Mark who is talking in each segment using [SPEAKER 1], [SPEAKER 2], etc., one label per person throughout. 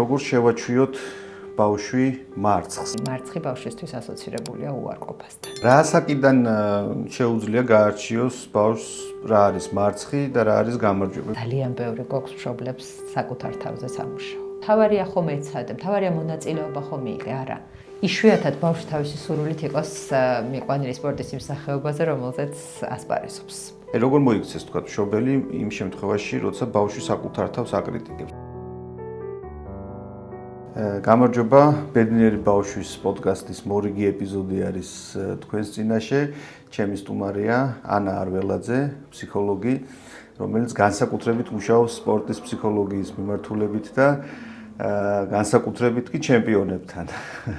[SPEAKER 1] როგორ შევაჩვიოთ ბავშვი მარცხს?
[SPEAKER 2] მარცხი ბავშვისთვის ასოცირებულია უარყოფასთან.
[SPEAKER 1] რა ასაკიდან შეუძლია გაარჩიოს ბავშვს რა არის მარცხი და რა არის გამარჯვება?
[SPEAKER 2] ძალიან ბევრი გვაქვს მშობლებს საკუთარ თავზე სამუშაო. თავარია ხომ ეცადე, თავარია მონაწილეობა ხომ მიიღე, არა. იშვიათად ბავშვი თავისი სურვილით იყოს მიყვანილი სპორტის იმ სახეობაზე, რომელზეც ასპარეზობს.
[SPEAKER 1] როგორ მოიქცეს თქვა მშობელი იმ შემთხვევაში, როცა ბავშვი საკუთარ თავს აკრიტიკებს? გამარჯობა, ბედნიერი ბავშვის პოდკასტის მორიგი ეპიზოდი არის თქვენს წინაშე. ჩემი სტუმარია ანა არველაძე, ფსიქოლოგი, რომელიც განსაკუთრებით მუშაობს სპორტის ფსიქოლოგიის მიმართულებით და განსაკუთრებით კი ჩემპიონებთან.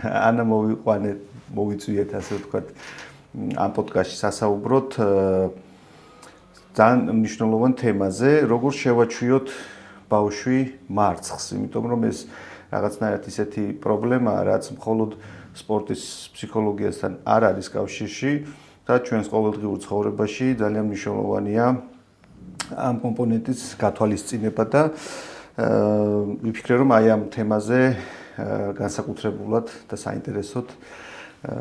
[SPEAKER 1] ანა მოვიწვიეთ ასე ვთქვათ ამ პოდკასტში სასაუბროთ ძალიან მნიშვნელოვან თემაზე, როგორ შევაჩვიოთ ბავშვი მარცხს, იმიტომ რომ ეს რაღაცნაირად ისეთი პრობლემაა, რაც მხოლოდ სპორტის ფსიქოლოგიასთან არ არის კავშირში და ჩვენს ყოველდღიურ ცხოვრებაში ძალიან მნიშვნელოვანია ამ კომპონენტის გათვალისწინება და ვიფიქრე რომ აი ამ თემაზე განსაკუთრებულად და საინტერესოდ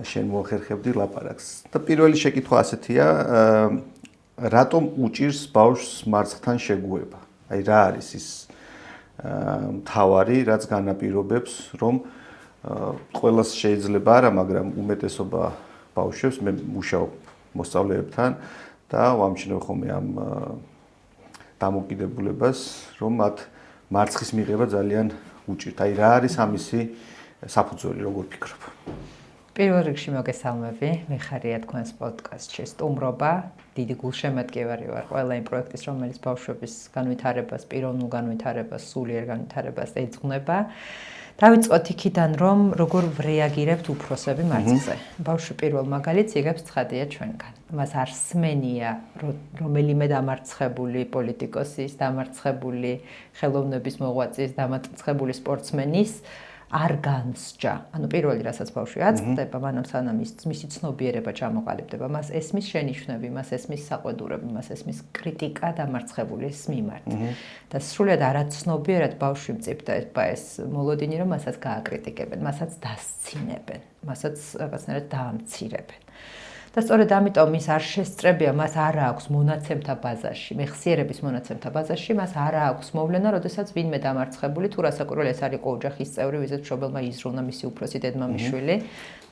[SPEAKER 1] შენ მოახერხებდი ლაპარაკს. და პირველი შეკითხვა ასეთია, რატომ უჭირს ბავშვს მარცხთან შეგუება? აი რა არის ის მთავარი, რაც განაპირობებს, რომ ყველას შეიძლება არა, მაგრამ უმეტესობა ბავშვებს მე მუშაობ მოსწავლეებთან და ვამჩნევ ხოლმე ამ დამოკიდებულებას, რომ მათ მარცხის მიღება ძალიან უჭირთ. აი რა არის ამისი საფუძველი, როგორ ფიქრობ?
[SPEAKER 2] პირველ რიგში მოგესალმები, მიხარია თქვენს პოდკასტში სტუმრობა. დიდი გულშემატკივარი ვარ ყველა იმ პროექტის, რომელიც ბავშვების განვითარებას, პიროვნულ განვითარებას, სულიერ განვითარებას ეძღვნება. დავიწყოთ იქიდან, რომ როგორ რეაგირებთ უფროსები მარცხზე. ბავშვი პირველ მაგალითს იღებს ცხადია ჩვენგან. მას არ სმენია რომელიმე დამარცხებული პოლიტიკოსის, დამარცხებული ხელოვნების მოღვაწის, დამარცხებული სპორტსმენის არ განსჯა. ანუ პირველი რასაც ბავშვი აწყდება, მანამ სანამ მისი ცნობიერება ჩამოყალიბდება, მას ესმის შენიშვნები, მას ესმის საყვედურები, მას ესმის კრიტიკა დამარცხებულის მიმართ. და სრულად არაცნობიერად ბავშვი მწიფდება ეს მოლოდინი, რომ მასაც გააკრიტიკებენ, მასაც დასცინებენ, მასაც რაღაცნაირად დაამცირებენ. და სწორედ ამიტომ ის არ შესწრებია, მას არ აქვს მონაცემთა ბაზაში, მეხსიერების მონაცემთა ბაზაში, მას არ აქვს მოვლენა, როდესაც ვინმე დამარცხებული თუ რასაკვირველი ეს არ იყო ოჯახის წევრი, ვიზეთ მშობელმა იზრუნა მისი უფროსი დედმამიშვილი,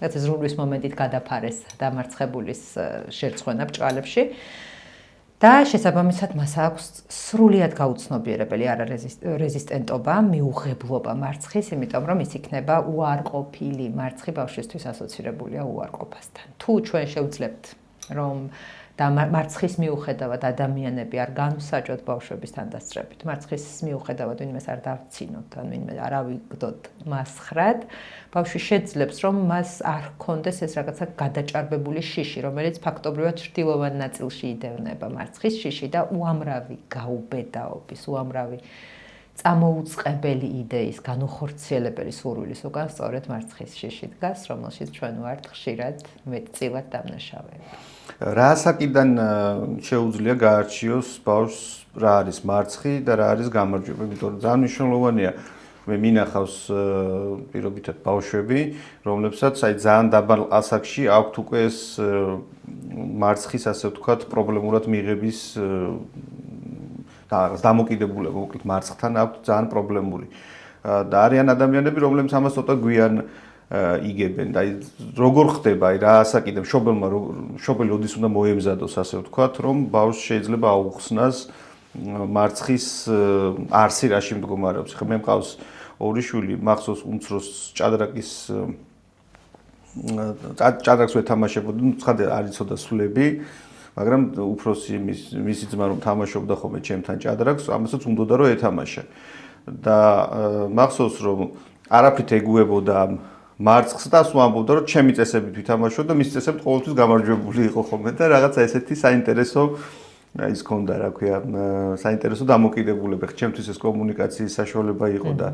[SPEAKER 2] რაც ზრუნვის მომენტით გადაფარეს დამარცხებულის შერცხვენა ბრჭყალებში. და შესაბამისად მას აქვს სრულიად გაუცნობიერებელი არარეზისტენტობა, მიუღებლობა მარცხის, იმიტომ რომ ის იქნება უარყოფილი. მარცხი ბავშვისთვის ასოცირებულია უარყოფასთან. თუ ჩვენ შევძლებთ, რომ მარცხის მიუხედავად ადამიანები არ განვსაჯოთ ბავშვების თანდასწრებით, მარცხის მიუხედავად ვინმეს არ დავცინოთ, ან ვინმე არ ავიგდოთ მას ხრად, ბავშვი შეძლებს, რომ მას არ ჰქონდეს ეს რაღაცა გადაჭარბებული შიში, რომელიც ფაქტობრივად ჩრდილოვან ნაწილში იდევნება მარცხის შიში და უამრავი გაუბედაობის, უამრავი წამოუწყებელი იდეის, განუხორციელებელი სურვილის უკან სწორედ მარცხის შიში დგას, რომელშიც ჩვენ ვართ ხშირად მეტწილად დამნაშავეები.
[SPEAKER 1] რა ასაკიდან შეუძლია გაარჩიოს ბავშვს რა არის მარცხი და რა არის გამარჯვება? იმიტომ რომ ძალიან მნიშვნელოვანია, მე მინახავს პირობითად ბავშვები, რომლებსაც აი ძალიან დაბალ ასაკში აქვთ უკვე ეს მარცხის ასე ვთქვათ პრობლემურად მიღების დამოკიდებულება, მოკლედ მარცხთან აქვთ ძალიან პრობლემური. და არიან ადამიანები, რომლებიც ამას ცოტა გვიან იგებენ. და როგორ ხდება, აი რა ასაკიდან მშობელი როდის უნდა მოემზადოს, ასე ვთქვათ, რომ ბავშვს შეიძლება აუხსნას მარცხის არსი რაში მდგომარეობს. ხა მე მყავს ორი შვილი, მახსოვს უმცროს ჭადრაკს ვეთამაშებოდი, ცხადია არ იცოდა სვლები, მაგრამ უფროსი მისი ძმა რომ თამაშობდა ხოლმე ჩემთან ჭადრაკს, ამასაც უნდოდა რომ ეთამაშა. და მახსოვს რომ არაფრით ეგუებოდა მარცხს და სულ ამბობდა რომ ჩემი წესებით ვითამაშო და მის წესებით ყოველთვის გამარჯვებული იყო ხოლმე და რაღაცა ესეთი საინტერესო ის ქონდა, რა ქვია, საინტერესო დამოკიდებულება. ჩემთვის ეს კომუნიკაციის საშუალება იყო და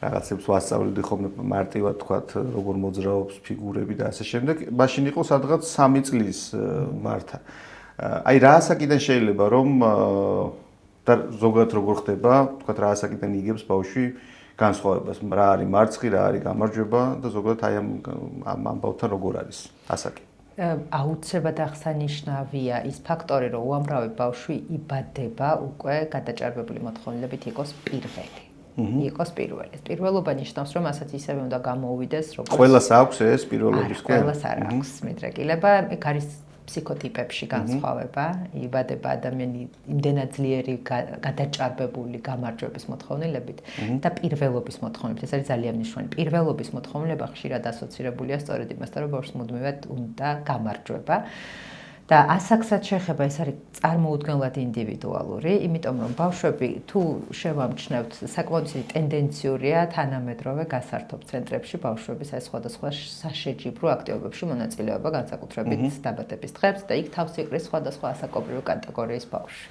[SPEAKER 1] რაღაცებს ვასწავლედი ხოლმე მარტივად თქვათ, როგორ მოძრაობს ფიგურები და ასე შემდეგ. მაშინ იყო სადღაც 3 წლის მართა. აი რა ასაკიდან შეიძლება რომ და ზოგადად როგორ ხდება, თქვათ რა ასაკიდან იგებს ბავშვი განსხვავებას, რა არის მარცხი, რა არის გამარჯვება და ზოგადად აი ამ ამბავთან როგორ არის ასაკი.
[SPEAKER 2] აუცილებლად აღსანიშნავია ის ფაქტორი, რომ უამრავი ბავშვი იბადება უკვე გადაჭარბებული მოთხოვნილებით იყოს პირველი. იყოს პირველი. პირველობა ნიშნავს, რომ ასაც ისევე უნდა გამოუვიდეს, როგორც
[SPEAKER 1] ყველას აქვს ეს პირველობის
[SPEAKER 2] კი? ყველას არ აქვს მიდრეკილება, ეგ არის ფსიქოტიპებში განსხვავება, იბადება ადამიანი იმდენად ძლიერი გადაჭარბებული გამარჯვების მოთხოვნილებით და პირველობის მოთხოვნილებით. ეს არის ძალიან მნიშვნელოვანი. პირველობის მოთხოვნილება ხშირად ასოცირებულია სწორედ იმასთან, რომ ბავშვს მუდმივად უნდა გამარჯვება. და ასაკსაც შეხება ეს არის წარმოუდგენლად ინდივიდუალური, იმიტომ რომ ბავშვები თუ შევამჩნევთ საკმაოდ ტენდენციურია თანამედროვე გასართობ ცენტრებში ბავშვების ეს სხვადასხვა საშეჯიბრო აქტივობებში მონაწილეობა განსაკუთრებით დაბადების დღეებს და იქ თავს იყრის სხვადასხვა ასაკობრივი კატეგორიის ბავშვი.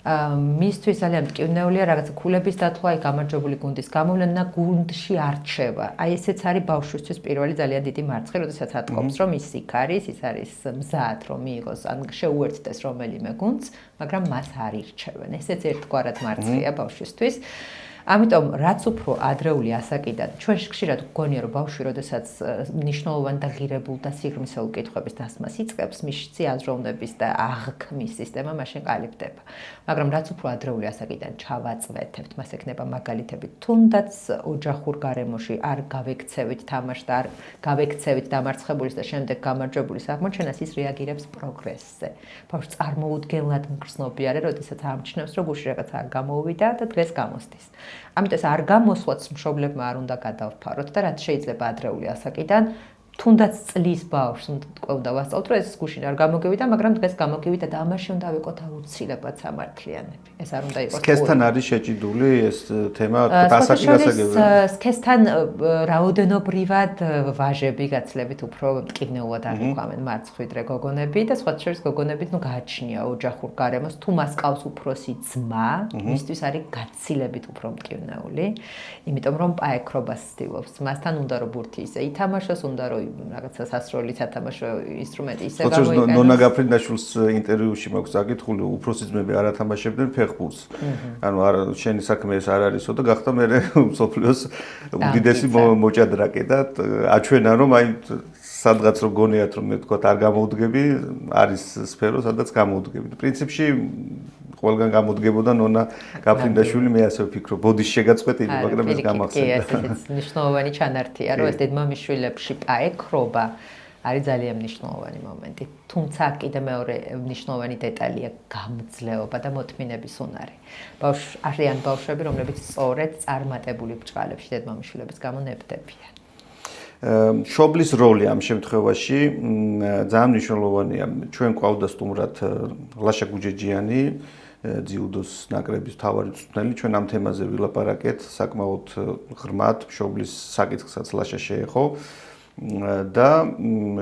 [SPEAKER 2] მისთვის ძალიან მტკივნეულია რაღაცა ქულების დათვლა, აი გამარჯვებული გუნდის გამოვლენა გუნდში არჩევა. აი ესეც არის ბავშვისთვის პირველი ძალიან დიდი მარცხი, როდესაც ატყობს, რომ ის იქ არის, ის არის მზად, რომ მიიღოს ან შეუერთდეს რომელიმე გუნდს, მაგრამ მას არ ირჩევენ. ესეც ერთგვარად მარცხია ბავშვისთვის. ამიტომ რაც უფრო ადრეული ასაკიდან ჩვენ ხშირად გგონია რომ ბავშვი როდესაც მნიშვნელოვანი და ღირებულ და სიღრმისეულ კითხვების დასმას იწყებს მისში აზროვნების და აღქმის სისტემა მაშინ ყალიბდება მაგრამ რაც უფრო ადრეული ასაკიდან ჩავაწვეთებთ მას ექნება მაგალითები თუნდაც ოჯახურ გარემოში არ გავექცევით თამაშს და არ გავექცევით დამარცხებულის და შემდეგ გამარჯვებულის აღმოჩენას ის რეაგირებს პროგრესზე ბავშვი წარმოუდგენლად მგრძნობიარე როდესაც ამჩნევს რომ გუშინ რაღაცა არ გამოუვიდა და დღეს გამოსდის ამიტომ ეს არ გამოსვლაც მშობლებმა არ უნდა გადავფაროთ და რაც შეიძლება ადრეული ასაკიდან თუნდაც წლის ბავშვს უნდა ვასწავლოთ რომ ეს გუშინ არ გამოგივიდა მაგრამ დღეს გამოგივიდა და ამაში უნდა ვიყოთ აუცილებლად სამართლიანები ეს არ უნდა იყოს
[SPEAKER 1] სქესთან არის შეჭიდული ეს თემა ასაკი გასაგებია
[SPEAKER 2] სქესთან რაოდენობრივად ვაჟები გაცლებით უფრო მტკივნეულად აღიქვამენ მარცხვიდრე გოგონები და სხვა შორის გოგონებით ნუ გააჩნია ოჯახურ გარემოს თუ მას ყავს უფროსი ძმა მისთვის არის გაცილებით უფრო მტკივნეული იმიტომ რომ პაექრობას ცდილობს მასთან უნდა რომ ბურთი ისე ითამაშოს უნდა რომ რაღაცა სასროლი სათამაშო ინსტრუმენტი ისე გამოიყენოს.
[SPEAKER 1] ნონა გაფრინდაშვილს ინტერვიუში მაქვს საკითხული, უფროსი ძმები არ ათამაშებდნენ ფეხბურთს. ანუ არ შენი საქმე ეს არ არისო და გახდა მე მსოფლიოს უდიდესი მოჭადრაკე და აჩვენა რომ აი სადღაც რო გონიათ რომ მე თქვა არ გამოუდგები, არის სფერო სადაც გამოუდგები. პრინციპში ყველგან გამოდგებოდა ნონა გაფრინდაშვილი მე ასე ვფიქრობ ბოდიში შეგაწყვეტილი მაგრამ ეს გამახსენდა
[SPEAKER 2] ეს მნიშვნელოვანი ჩანართია რომ ეს დედმამიშვილებში პაექრობა არის ძალიან მნიშვნელოვანი მომენტი თუმცა კიდე მეორე მნიშვნელოვანი დეტალია გამძლეობა და მოთმინების უნარი არიან ბავშვები რომლებიც სწორედ წარმატებული ბრჭყალებში დედმამიშვილების გამო ნებდებიან
[SPEAKER 1] შობლის როლი ამ შემთხვევაში ძალიან მნიშვნელოვანია ჩვენ ყავდა სტუმრად ლაშა გუჯეჯიანი ძიუდოს ნაკრების თავარი მწვრთნელი ჩვენ ამ თემაზე ვილაპარაკეთ საკმაოდ ღრმად შობლის საკითხსაც ლაშა შეეხო და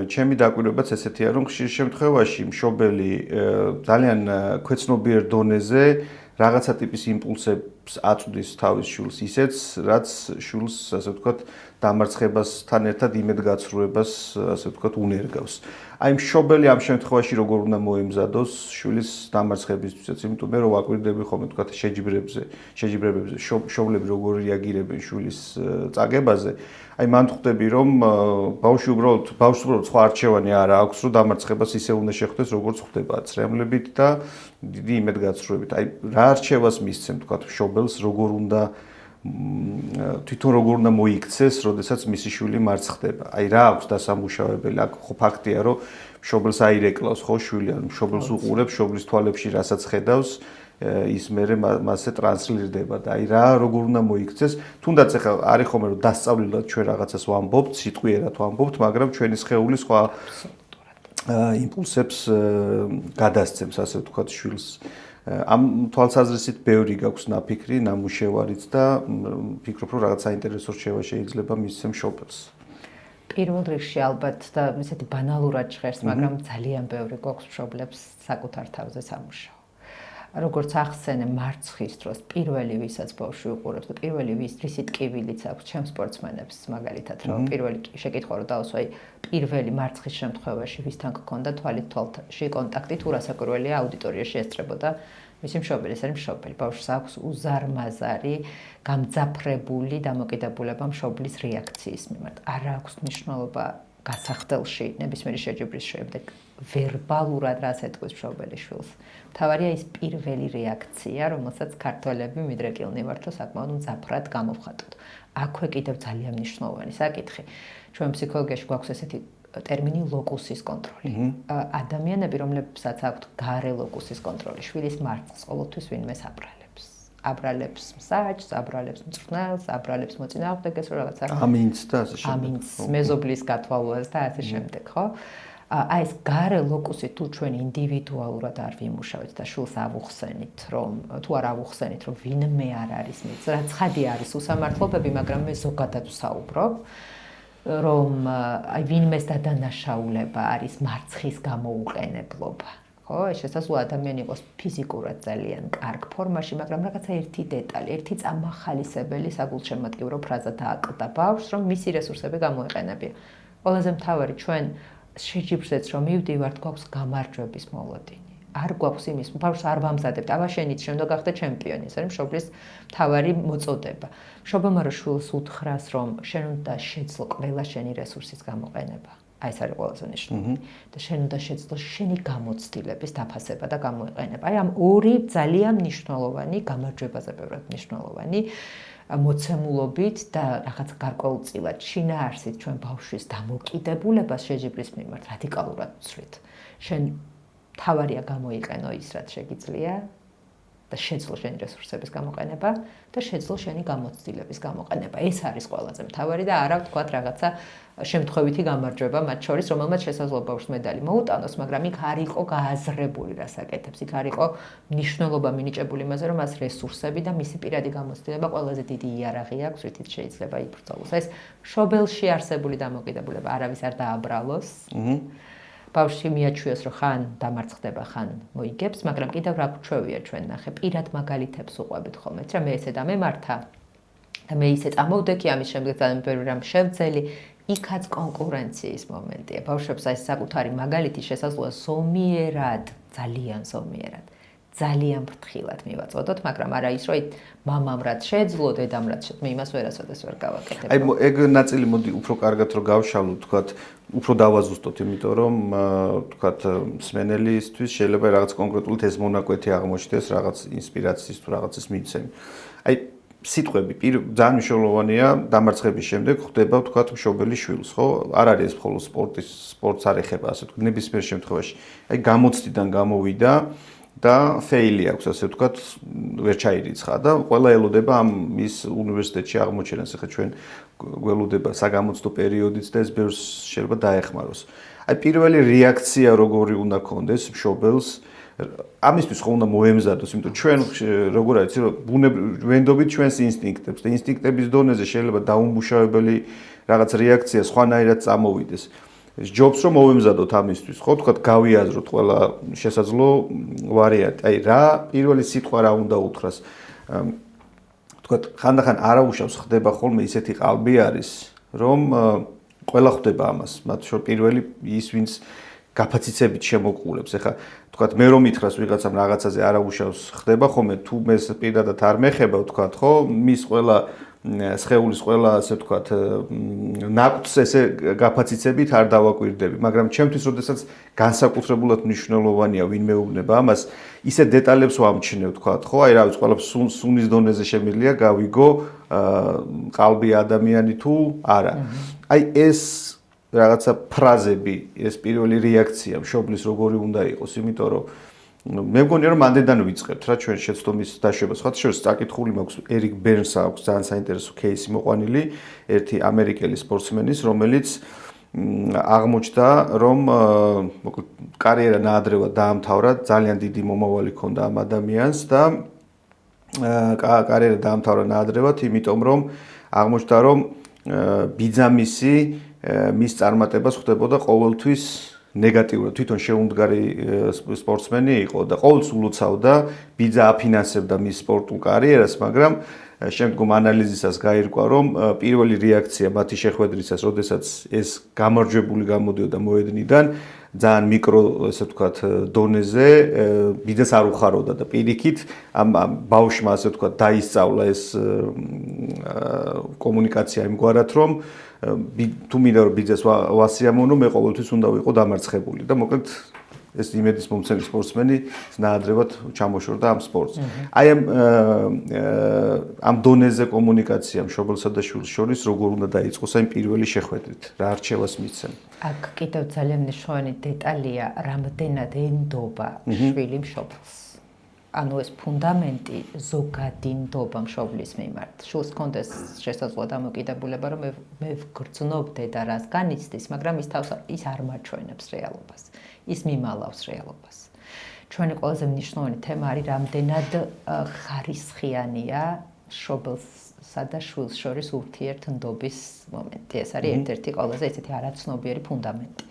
[SPEAKER 1] ჩემი დაკვირვებაც ესეთია რომ ხშირ შემთხვევაში მშობელი ძალიან ქვეცნობიერ დონეზე რაღაცა ტიპის იმპულსებს აწვდის თავის შვილს ისეც რაც შვილს ასე ვთქვათ დამარცხებასთან ერთად იმედგაცრუებას ასე ვთქვათ უნერგავს. აი მშობელი ამ შემთხვევაში როგორ უნდა მოემზადოს შვილის დამარცხებისთვისაც, იმიტომ მე რო ვაკვირდები ხოლმე ვთქვათ შეჯიბრებებზე, მშობლები როგორ რეაგირებენ შვილის წაგებაზე, აი მან ხვდები რომ ბავშვი უბრალოდ სხვა არჩევანი არ აქვს, რომ დამარცხებას ისე უნდა შეხვდეს, როგორც ხვდება წრემლებით და დიდი იმედგაცრუებით. აი რა არჩევას მისცემ ვთქვათ მშობელს, როგორ უნდა თვითონ როგორ უნდა მოიქცეს, როდესაც მისი შვილი მარცხდება. აი რა აქვს დასამუშავებელი? აქ ხო ფაქტია, რომ მშობელს აირეკლავს ხო შვილი, ანუ მშობელს უყურებს, მშობლის თვალებში რასაც ხედავს, ის მერე მასზე ტრანსლირდება და აი რა როგორ უნდა მოიქცეს? თუნდაც ახლა არის ხოლმე რომ დასწავლილად ჩვენ რაღაცას ვამბობთ, სიტყვიერად ვამბობთ, მაგრამ ჩვენი სხეული სხვა იმპულსებს გადასცემს, ასე ვთქვათ, შვილს. ამ თვალსაზრისით ბევრი გაქვს ნაფიქრი, ნამუშევარიც და ვფიქრობ, რომ რაღაც საინტერესო რჩევა შეიძლება მისცემ მშობელს.
[SPEAKER 2] პირველ რიგში ალბათ და ისეთი ბანალურად ჟღერს, მაგრამ ძალიან ბევრი გვაქვს მშობლებს საკუთარ თავზე სამუშაო. როგორც ახსენე მარცხის დროს პირველი ვისაც ბავშვი უყურებს და პირველი ვისი ტკივილიც აქვს ჩემ სპორტსმენებს მაგალითად რომ პირველი შეკითხვა რომ დავსვა პირველი მარცხის შემთხვევაში ვისთან გქონდა თვალით თვალში კონტაქტი თუ რასაკვირველია აუდიტორიაში ესწრებოდა მისი მშობელი, ეს არის მშობელი. ბავშვს აქვს უზარმაზარი, გამძაფრებული დამოკიდებულება მშობლის რეაქციის მიმართ. არ აქვს მნიშვნელობა გასახდელში ნებისმიერი შეჯიბრის შემდეგ ვერბალურად რას ეთქვის მშობელი შვილს. მთავარია ის პირველი რეაქცია, რომელსაც ქართველები მიდრეკილნი ვართ, რომ საკმაოდ მძაფრად გამოვხატოთ. აქვე კიდევ ძალიან მნიშვნელოვანი საკითხი. ჩვენ ფსიქოლოგიაში გვაქვს ესეთი ტერმინი ლოკუსის კონტროლი. ადამიანები, რომლებსაც აქვთ გარე ლოკუსის კონტროლი, შვილის მარცხს ყოველთვის ვინმე აბრალებს. აბრალებს მსაჯს, აბრალებს მწვრთნელს, აბრალებს მოწინააღმდეგეს, რომ რაღაცა
[SPEAKER 1] ამინც და ასე შემდეგ.
[SPEAKER 2] ამინც, მეზობლის გათვალვას და ასე შემდეგ, ხო? აი ეს გარე ლოკუსი თუ ჩვენ ინდივიდუალურად არ ვიმუშავეთ და შულს ავუხსენით, რომ თუ არ ავუხსენით, რომ ვინმე არ არის მის, რაც ხადი არის უსამართლობები, მაგრამ მე ზოგადად ვსაუბრობ, რომ აი ვინმეს დადანაშაულება არის მარცხის გამოუყენებლობა. ხო, ეს შესაძლოა ადამიანი იყოს ფიზიკურად ძალიან კარგ ფორმაში, მაგრამ რაღაცა ერთი დეტალი, ერთი წამახალისებელი საგულშემატკივრო ფრაზა დააკლდა ბავშვს, რომ მისი რესურსები გამოიყენებია. ყველაზე მთავარი ჩვენ შეჯიბრზეც რომ მივდივართ, გვაქვს გამარჯვების მოლოდინი. არ გვაქვს იმის, ბავშვს არ ვამზადებთ, აბაშენით შემდგომ გახდა ჩემპიონი, ეს არის მშობლის მთავარი მოწოდება. მშობელმა რო შვილს უთხრას, რომ შენ უნდა შეძლო ყველა შენი რესურსის გამოყენება. აი ეს არის ყველაზე მნიშვნელოვანი. და შენ უნდა შეძლო შენი გამოცდილების დაფასება და გამოიყენება. აი ამ ორი ძალიან მნიშვნელოვანი, გამარჯვებაზე ბევრად მნიშვნელოვანი მოცემულობით და რაღაც გარკვეულწილად შინაარსით ჩვენ ბავშვის დამოკიდებულებას შეჯიბრის მიმართ რადიკალურად ვცვლით. შენ თავარია გამოიყენო ის, რაც შეგიძლია და შეძლო შენი რესურსების გამოყენება და შეძლო შენი გამოცდილების გამოყენება. ეს არის ყველაზე მთავარი და არა ვთქვათ რაღაცა შემთხვევითი გამარჯვება მათ შორის, რომელმაც შესაძლოა ბავშვს медаლი მოუტანოს, მაგრამ იქ არ იყო გააზრებული რას აკეთებს, იქ არ იყო მნიშვნელობა მინიჭებული იმაზე, რომ მას რესურსები და მისი პირადი გამოცდილება ყველაზე დიდი იარაღი აქვს, რითიც შეიძლება იბრძოლოს. ეს მშობელში არსებული დამოკიდებულება არავის არ დააბრალოს. ბავშვი მიაჩვიოს, რომ ხან დამარცხდება, ხან მოიგებს, მაგრამ კიდევ რა გვჩვევია ჩვენ ნახე, პირად მაგალითებს უყვებით ხოლმე, რა მე ესე დამემართა და მე ისე წამოვდექი, ამის შემდეგ ძალიან ბევრი რამ შევძელი. იქაც კონკურენციის მომენტია. ბავშვებს აი საკუთარი მაგალითი შესაძლოა ზომიერად, ძალიან ზომიერად, ძალიან ფრთხილად მივაწოდოთ, მაგრამ არა ის, რომ მამამ რაც შეძლო, დედამ რაც მე იმას ვერასოდეს ვერ გავაკეთებ.
[SPEAKER 1] აი ეგ ნაწილი მოდი უფრო კარგად რომ გავშალოთ, თქვათ, უფრო დავაზუსტოთ, იმიტომ რომ თქვათ მსმენელისთვის შეიძლება რაღაც კონკრეტულად ეს მონაკვეთი აღმოჩნდეს, რაღაც ინსპირაციის თუ რაღაცის მიცემი. აი სიტყვები ძალიან მნიშვნელოვანია დამარცხების შემდეგ ხდება თქვათ მშობელი შვილს, ხო? არ არის ეს მხოლოდ სპორტს არ ეხება, ასე ვთქვათ, ნებისმიერ შემთხვევაში. აი გამოცდიდან გამოვიდა და ფეილი აქვს, ასე ვთქვათ, ვერ ჩაირიცხა და ყველა ელოდება ამ ის უნივერსიტეტში აღმოჩენას. ახლა ჩვენ გველოდება საგამოცდო პერიოდიც და ეს ბევრს შეიძლება დაეხმაროს. აი პირველი რეაქცია როგორი უნდა ქონდეს მშობელს ამისთვის ხო უნდა მოემზადოს, იმიტომ ჩვენ როგორ არის, რომ ვენდობით ჩვენს ინსტინქტებს და ინსტინქტების დონეზე შეიძლება დაუმუშავებელი რაღაც რეაქცია სხვანაირად წამოვიდეს. ჯობს რომ მოვემზადოთ ამისთვის, ხო, თქვათ გავიაზროთ ყველა შესაძლო ვარიანტი. აი რა პირველი სიტყვა რა უნდა უთხრას. თქვათ ხანდახან არაუშავს ხდება ხოლმე ისეთი ყალბი არის, რომ ყველა ხვდება ამას. მათ შორის პირველი ის ვინც გაფაციცებით შემოყულებს. ეხლა თქვათ მე რომ ითხრას ვიღაცამ რაღაცაზე არაუშავს ხდება ხოლმე თუ მეს პირადად არ მეხება თქვათ, ხო, მის ყველა სხეულის ყველა ასე ვთქვათ ნაკვთს ესე გაფაციცებით არ დავაკვირდები, მაგრამ ჩემთვის როდესაც განსაკუთრებულად მნიშვნელოვანია ვინ მეუბნება ამას, ისე დეტალებს ვამჩნევ თქვათ, ხო, აი რა ვიცი, ყველა სუნის დონეზე შემიძლია გავიგო ყალბი ადამიანი თუ არა. აი ეს რაღაცა ფრაზები, ეს პირველი რეაქცია მშობლის როგორი უნდა იყოს, იმიტომ რომ მე მგონია რომ მანდედან ვიწყებთ რა ჩვენ შეცდომის დაშვებას. ხათ შორის წაკითხული მაქვს ერიკ ბერნსს აქვს ძალიან საინტერესო кейსი მოყვანილი, ერთი ამერიკელი სპორტსმენის, რომელიც აღმოჩნდა რომ კარიერა ნაადრევად დაამთავრა, ძალიან დიდი მომავალი ჰქონდა ამ ადამიანს და კარიერა დაამთავრა ნაადრევად, იმიტომ რომ აღმოჩნდა რომ ბიძამისი მის წარმატებას ხვდებოდა ყოველთვის ნეგატიურად, თვითონ შეუმდგარი სპორტსმენი იყო და ყოველთვის ულოცავდა, ბიძა აფინანსებდა მის სპორტულ კარიერას, მაგრამ შემდგომ ანალიზისას გაირკვა, რომ პირველი რეაქცია მათი შეხვედრისას, როდესაც ეს გამარჯვებული გამოდიოდა მოედნიდან, ძალიან მიკრო, ესე ვთქვათ, დონეზე ბიძას არ უხაროდა და პირიქით ამ ბავშვმა ასე ვთქვათ დაისწავლა ეს კომუნიკაცია იმგვარად, რომ თუ მინდა რომ ბიძას ვასიამოვნო, მე ყოველთვის უნდა ვიყო დამარცხებული და მოკლედ ეს იმედის მომცემი სპორტსმენი ნაადრევად ჩამოშორდა ამ სპორტს. აი ამ დონეზე კომუნიკაცია მშობელსა და შვილს შორის როგორ უნდა დაიწყოს აი პირველი შეხვედრით, რა არჩევას მიცემ.
[SPEAKER 2] აქ კიდევ ძალიან მნიშვნელოვანი დეტალია, რამდენად ენდობა შვილი მშობელს. ანუ ეს ფუნდამენტი ზოგადი ნდობა მშობლის მიმართ. შვილს კონდეს შესაძლოა დამოკიდებულება, რომ მე ვგრძნობ დედა რას განიცდის, მაგრამ ის არ მაჩვენებს რეალობას. ის მიმალავს რეალობას. ჩვენი ყველაზე მნიშვნელოვანი თემა არის რამდენად ხარისხიანია მშობელსა და შვილს შორის ურთიერთნდობის მომენტი. ეს არის ერთ-ერთი ყველაზე ესეთი არაცნობიერი ფუნდამენტი.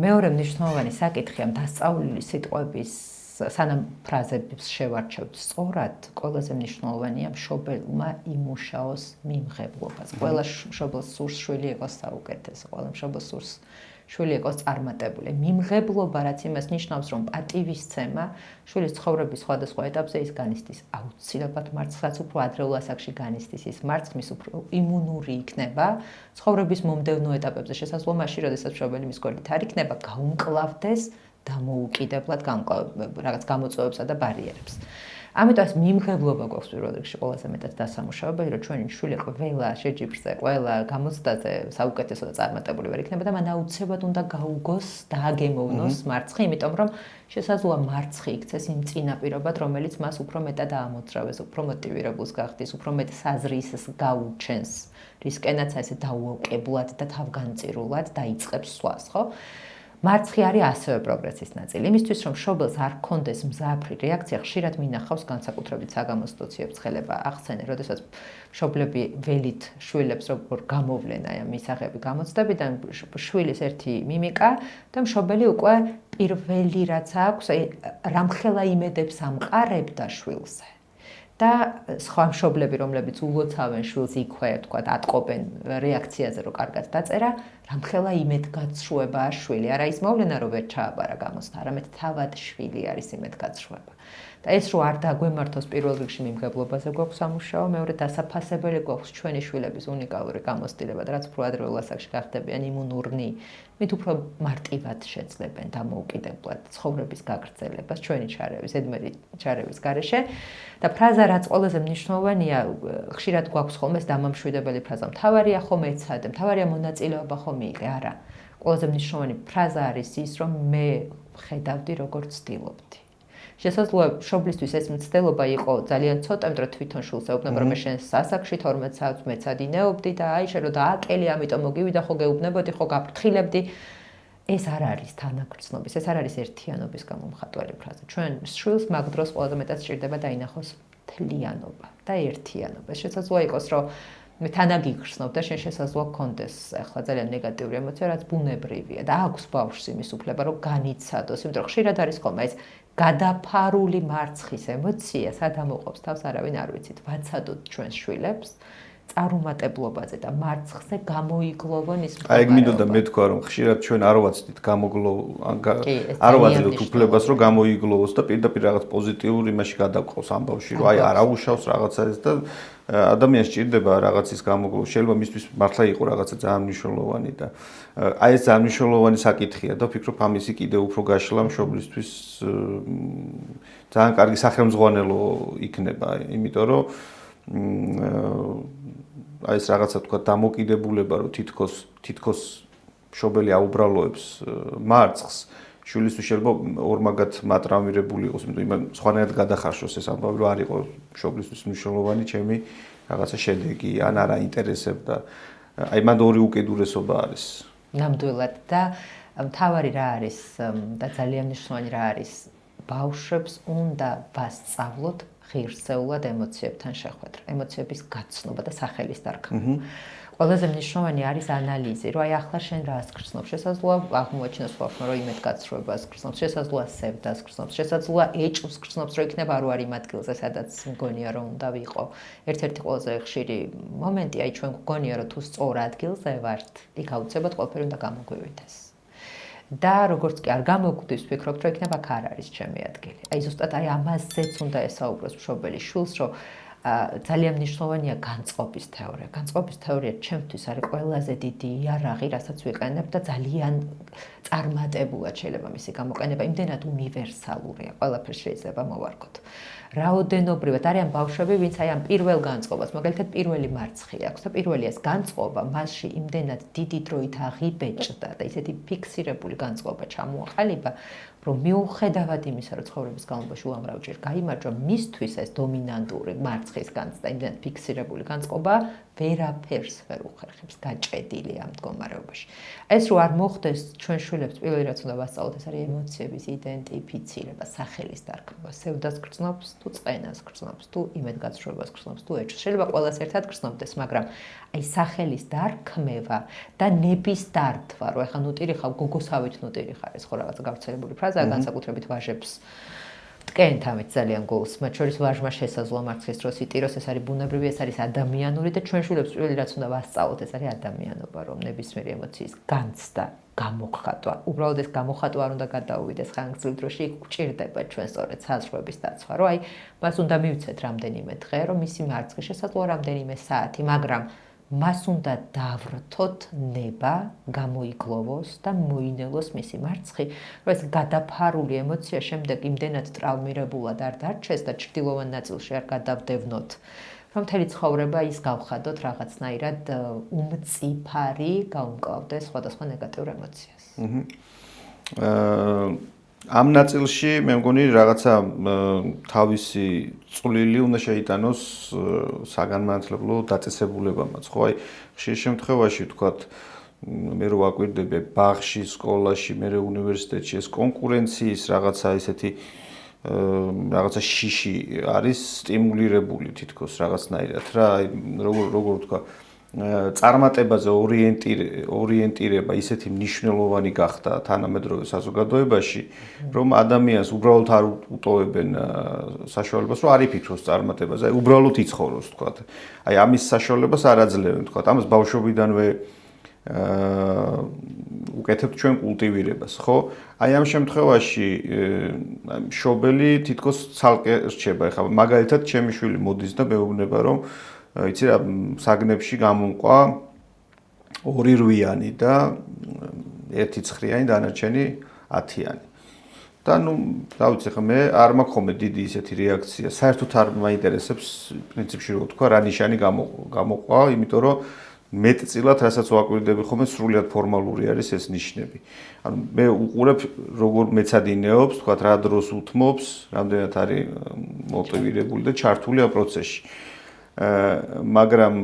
[SPEAKER 2] მეორე მნიშვნელოვანი საკითხია დასწავლილი სიტყვების სანამ ფრაზებს შევარჩევთ სწორად, ყველაზე მნიშვნელოვანია მშობელმა იმუშაოს მიმღებლობას. ყველა მშობელს სურს შვილი იყოს საუკეთესო, ყველა მშობელს სურს შვილი იყოს წარმატებული. მიმღებლობა რაც იმას ნიშნავს, რომ პატივისცემა შვილის ცხოვრების სხვადასხვა ეტაპზე ის განიცდის აუცილებლად მარცხს, უფრო ადრეულ ასაკში განიცდის ის მარცხს, უფრო იმუნური იქნება ცხოვრების მომდევნო ეტაპებზე. შესაძლოა მაშინ, როდესაც მშობელი მის გვერდით არ იქნება, გაუმკლავდეს დამოუკიდებლად რაღაც გამოწვევებსა და ბარიერებს. ამიტომ ეს მიმღებლობა გვაქვს პირველ რიგში ყველაზე მეტად დასამუშავებელი, რომ ჩვენი შვილი ყველა შეჯიბრზე, ყველა გამოცდაზე საუკეთესო და წარმატებული ვერ იქნება და მან აუცილებლად უნდა გაუგოს და აგემოვნოს მარცხი, იმიტომ რომ შესაძლოა მარცხი იქცეს იმ წინაპირობად, რომელიც მას უფრო მეტად აამოძრავეს, უფრო მოტივირებულს გახდის, უფრო მეტ საზრისს გაუჩენს, რისკენაც ესე დაუოკებლად და თავგანწირულად დაიწყებს სხვას, ხო? მარცხი არის ასევე პროგრესის ნაწილი. იმისთვის რომ მშობელს არ ქონდეს მზაფრი რეაქცია, ხშირად მინახავს განსაკუთრებით საგამოცდო ციებ-ცხელება ახსენე, როდესაც მშობლები ველით შვილებს როგორ გამოვლენ აი ამ მისაღები გამოცდებიდან, შვილის ერთი მიმიკა და მშობელი უკვე პირველი რაც აქვს, რამხელა იმედებს ამყარებდა შვილზე. და სხვა მშობლები, რომლებიც ულოცავენ შვილს იქვე, თქვათ, ატყობენ რეაქციაზე, რომ კარგად დაწერა, რამხელა იმედგაცრუებაა შვილი. არა ის მოვლენა, რომ ვერ ჩააბარა გამოცდა, არამედ თავად შვილი არის იმედგაცრუება. და ეს რო არ დაგვემართოს პირველ რიგში მიმღებლობაზე გვაქვს სამუშაო, მეორე დასაფასებელი გვაქვს ჩვენი შვილების უნიკალური გამოცდილება, რაც უფრო ადრეულ ასაკში გახდებიან იმუნურნი, მით უფრო მარტივად შეძლებენ დამოუკიდებლად ცხოვრების გაგრძელებას ჩვენი ჩარევის, ზედმეტი ჩარევის გარეშე. და ფრაზა რაც ყველაზე მნიშვნელოვანია, ხშირად გვაქვს ხოლმე ეს დამამშვიდებელი ფრაზა, მთავარია ხომ ეცადე, მთავარია მონაწილეობა ხომ მიიღე, არა. ყველაზე მნიშვნელოვანი ფრაზა არის ის, რომ მე ხედავდი როგორ ცდილობდი. შესაძლოა მშობლისთვის ეს მცდელობა იყო ძალიან ცოტა, იმიტომ რომ თვითონ შვილს ეუბნება, რომ მე შენ სასაკში 12 საათს მეცადინეობდი და აი შენ რო დააკელი, ამიტომ მოგივიდა ხო გეუბნებოდი, ხო გაფრთხილებდი. ეს არ არის თანაგრძნობის, ეს არ არის ერთიანობის გამომხატველი ფრაზა. ჩვენ შვილს მაგ დროს ყველაზე მეტად სჭირდება დაინახოს თლიანობა და ერთიანობა. შესაძლოა იყოს, რომ მე თანაგიგრძნობ და შენ შესაძლოა გქონდეს ახლა ძალიან ნეგატიური ემოცია, რაც ბუნებრივია და აქვს ბავშვს იმის უფლება, რომ განიცადოს, იმიტომ რომ ხშირად არის ხოლმე ეს გადაფარული მარცხის ემოცია, სადამ უყოფს თავს არავინ არ ვიცით. ვაცადოთ ჩვენს შვილებს წარუმატებლობაზე და მარცხზე გამოიგლოვონ ის მდგომარეობა.
[SPEAKER 1] აი ეგ მინდოდა მე თქვა, რომ ხშირად ჩვენ არ ვაცდით არ ვაძლევთ უფლებას, რომ გამოიგლოვოს და პირდაპირ რაღაც პოზიტიურ იმაში გადაგყავს ამ ბავშვი, რომ აი არ აუშავს რაღაცას და ადამიანს სჭირდება რაღაცის გამოგლოვა. შეიძლება მისთვის მართლა იყო რაღაცა ძალიან მნიშვნელოვანი და აი ეს ძალიან მნიშვნელოვანი საკითხია და ვფიქრობ ამისი კიდევ უფრო გაშლა მშობლისთვის ძალიან კარგი სახელმძღვანელო იქნება, იმიტომ რომ აი ეს რაღაცა თქვა დამოკიდებულება, რომ თითქოს მშობელი აუბრალოებს მარცხს, შვილისთვის შეიძლება ორმაგად მატრამირებული იყოს, იმიტომ სხვანაირად გადახარშოს ეს ამბავი, რომ არ იყო მშობლისთვის მნიშვნელოვანი ჩემი რაღაცა შედეგი, ან არ აინტერესებდა. აი მანდ ორი უკიდურესობა არის.
[SPEAKER 2] ნამდვილად და მთავარი რა არის და ძალიან მნიშვნელოვანი რა არის, ბავშვებს უნდა ვასწავლოთ ღირსეულად ემოციებთან შეხვედრა, ემოციების გაცნობა და სახელის დარქმევა. ყველაზე მნიშვნელოვანი არის ანალიზი, რომ აი ახლა შენ რას გრძნობს, შესაძლოა აღმოაჩინოს ბავშვმა, რომ იმედგაცრუებას გრძნობს, შესაძლოა სევდას გრძნობს, შესაძლოა ეჭვს გრძნობს, რომ იქნება არ ვარ იმ ადგილზე, სადაც მგონია რომ უნდა ვიყო. ერთ-ერთი ყველაზე ხშირი მომენტი, აი ჩვენ გვგონია რომ თუ სწორ ადგილზე ვართ, იქ აუცილებლად ყველაფერი უნდა გამოგვივიდეს. და როგორც კი არ გამოგვდის, ვფიქრობთ, რომ იქნება აქ არ არის ჩემი ადგილი. აი ზუსტად აი ამაზეც უნდა ესაუბროს მშობელი შვილს, რომ ძალიან მნიშვნელოვანია განწყობის თეორია. განწყობის თეორია ჩემთვის არის ყველაზე დიდი იარაღი, რასაც ვიყენებ და ძალიან წარმატებულად შეიძლება მისი გამოყენება, იმდენად უნივერსალურია, ყველაფერს შეიძლება მოვარქოთ. რაოდენობრივად არიან ბავშვები, ვინც აი ამ პირველ განწყობას, მაგალითად პირველი მარცხი აქვს და პირველი ეს განწყობა, მასში იმდენად დიდი დროით აღიბეჭდა და ისეთი ფიქსირებული განწყობა ჩამოაყალიბა, რომ მიუხედავად იმისა, რომ ცხოვრების განმავლობაში უამრავ ჯერ გაიმარჯვა, მისთვის ეს დომინანტური მარცხის განცდა, იმდენად ფიქსირებული განწყობა ვერაფერს ვერ უხერხებს, გაჭედილი ამ მდგომარეობაში. ეს რო არ მოხდეს, ჩვენ შვილებს პირველი რაც უნდა ვასწავლოთ, ეს არის ემოციების იდენტიფიცირება, სახელის დარქმევა, სევდას გრძნობს, თუ წყენას გრძნობს, თუ იმედგაცრუებას გრძნობს, თუ ეჭვს. შეიძლება ყველას ერთად გრძნობდეს, მაგრამ აი სახელის დარქმევა და ნების დართვა, რომ ეხა ნუტირი ხავ, გოგოსავით ნუტირი ხარ, ეს ხო რაღაცა გავრცელებული ფრაზაა, განსაკუთრებით ვაჟებს ტკენთ ამით ძალიან გულს, მათ შორის ვაჟმა შესაძლოა მარცხის დროს იტიროს, ეს არის ბუნებრივი, ეს არის ადამიანური და ჩვენ შვილებს პირველი რაც უნდა ვასწავლოთ, ეს არის ადამიანობა, რომ ნებისმიერი ემოციის განცდა, გამოხატვა. უბრალოდ ეს გამოხატვა არ უნდა გადაუვიდეს ხანგრძლივ დროში, იქ გვჭირდება ჩვენ სწორედ საზღვრების დაცვა, რომ აი მას უნდა მივცეთ რამდენიმე დღე, რომ მისი მარცხი შესაძლოა რამდენიმე საათი, მაგრამ მას უნდა დავრთოთ ნება, გამოიგლოვოს და მოინელოს მისი მარცხი, რომ ეს გადაფარული ემოცია შემდეგ იმდენად ტრავმირებულად არ დარჩეს და ჩრდილოვან ნაწილში არ გადავდევნოთ, რომ მთელი ცხოვრება ის გავხადოთ რაღაცნაირად უმწიფარი, გაუმკლავდეს სხვადასხვა ნეგატიურ ემოციას.
[SPEAKER 1] ამ ნაწილში მე მგონი რაღაცა თავისი წვლილი უნდა შეიტანოს საგანმანათლებლო დაწესებულებამაც, ხო? აი, ხშირ შემთხვევაში ვთქვათ, მე რო ვაკვირდები ბაღში, სკოლაში, მე უნივერსიტეტში ეს კონკურენციის რაღაცა ისეთი რაღაცა შიში არის სტიმულირებული თითქოს რაღაცნაირად რა, აი როგორ ვთქვა, წარმატებაზე ორიენტირება ისეთი მნიშვნელოვანი გახდა თანამედროვე საზოგადოებაში, რომ ადამიანს უბრალოდ არ უტოვებენ საშუალებას, რომ არ იფიქროს წარმატებაზე, აი უბრალოდ იცხოვროს, თქვათ. აი ამის საშუალებას არ აძლევენ, თქვათ. ამას ბავშვობიდანვე უკეთებთ ჩვენ კულტივირებას, ხო? აი ამ შემთხვევაში მშობელი თითქოს ცალკე რჩება. ეხლა მაგალითად ჩემი შვილი მოდის და მეუბნება, რომ იცი რა, საგნებში გამონყვა 2-8-იანი და 1-9-იანი, დანარჩენი 10-იანი. და ნუ, რა ვიცი, ხა მე არ მაქვს ხოლმე დიდი ისეთი რეაქცია. საერთოდ არ მაინტერესებს პრინციპში რო ვთქვა, რა ნიშანი გამოყვა, იმიტომ რომ მეტწილად რასაც ვაკვირდები ხოლმე სრულიად ფორმალური არის ეს ნიშნები. ანუ მე უყურებ როგორ მეცადინეობს, თქვა რა დროს უთმობს, რამდენად არის მოტივირებული და ჩართული ამ პროცესში. მაგრამ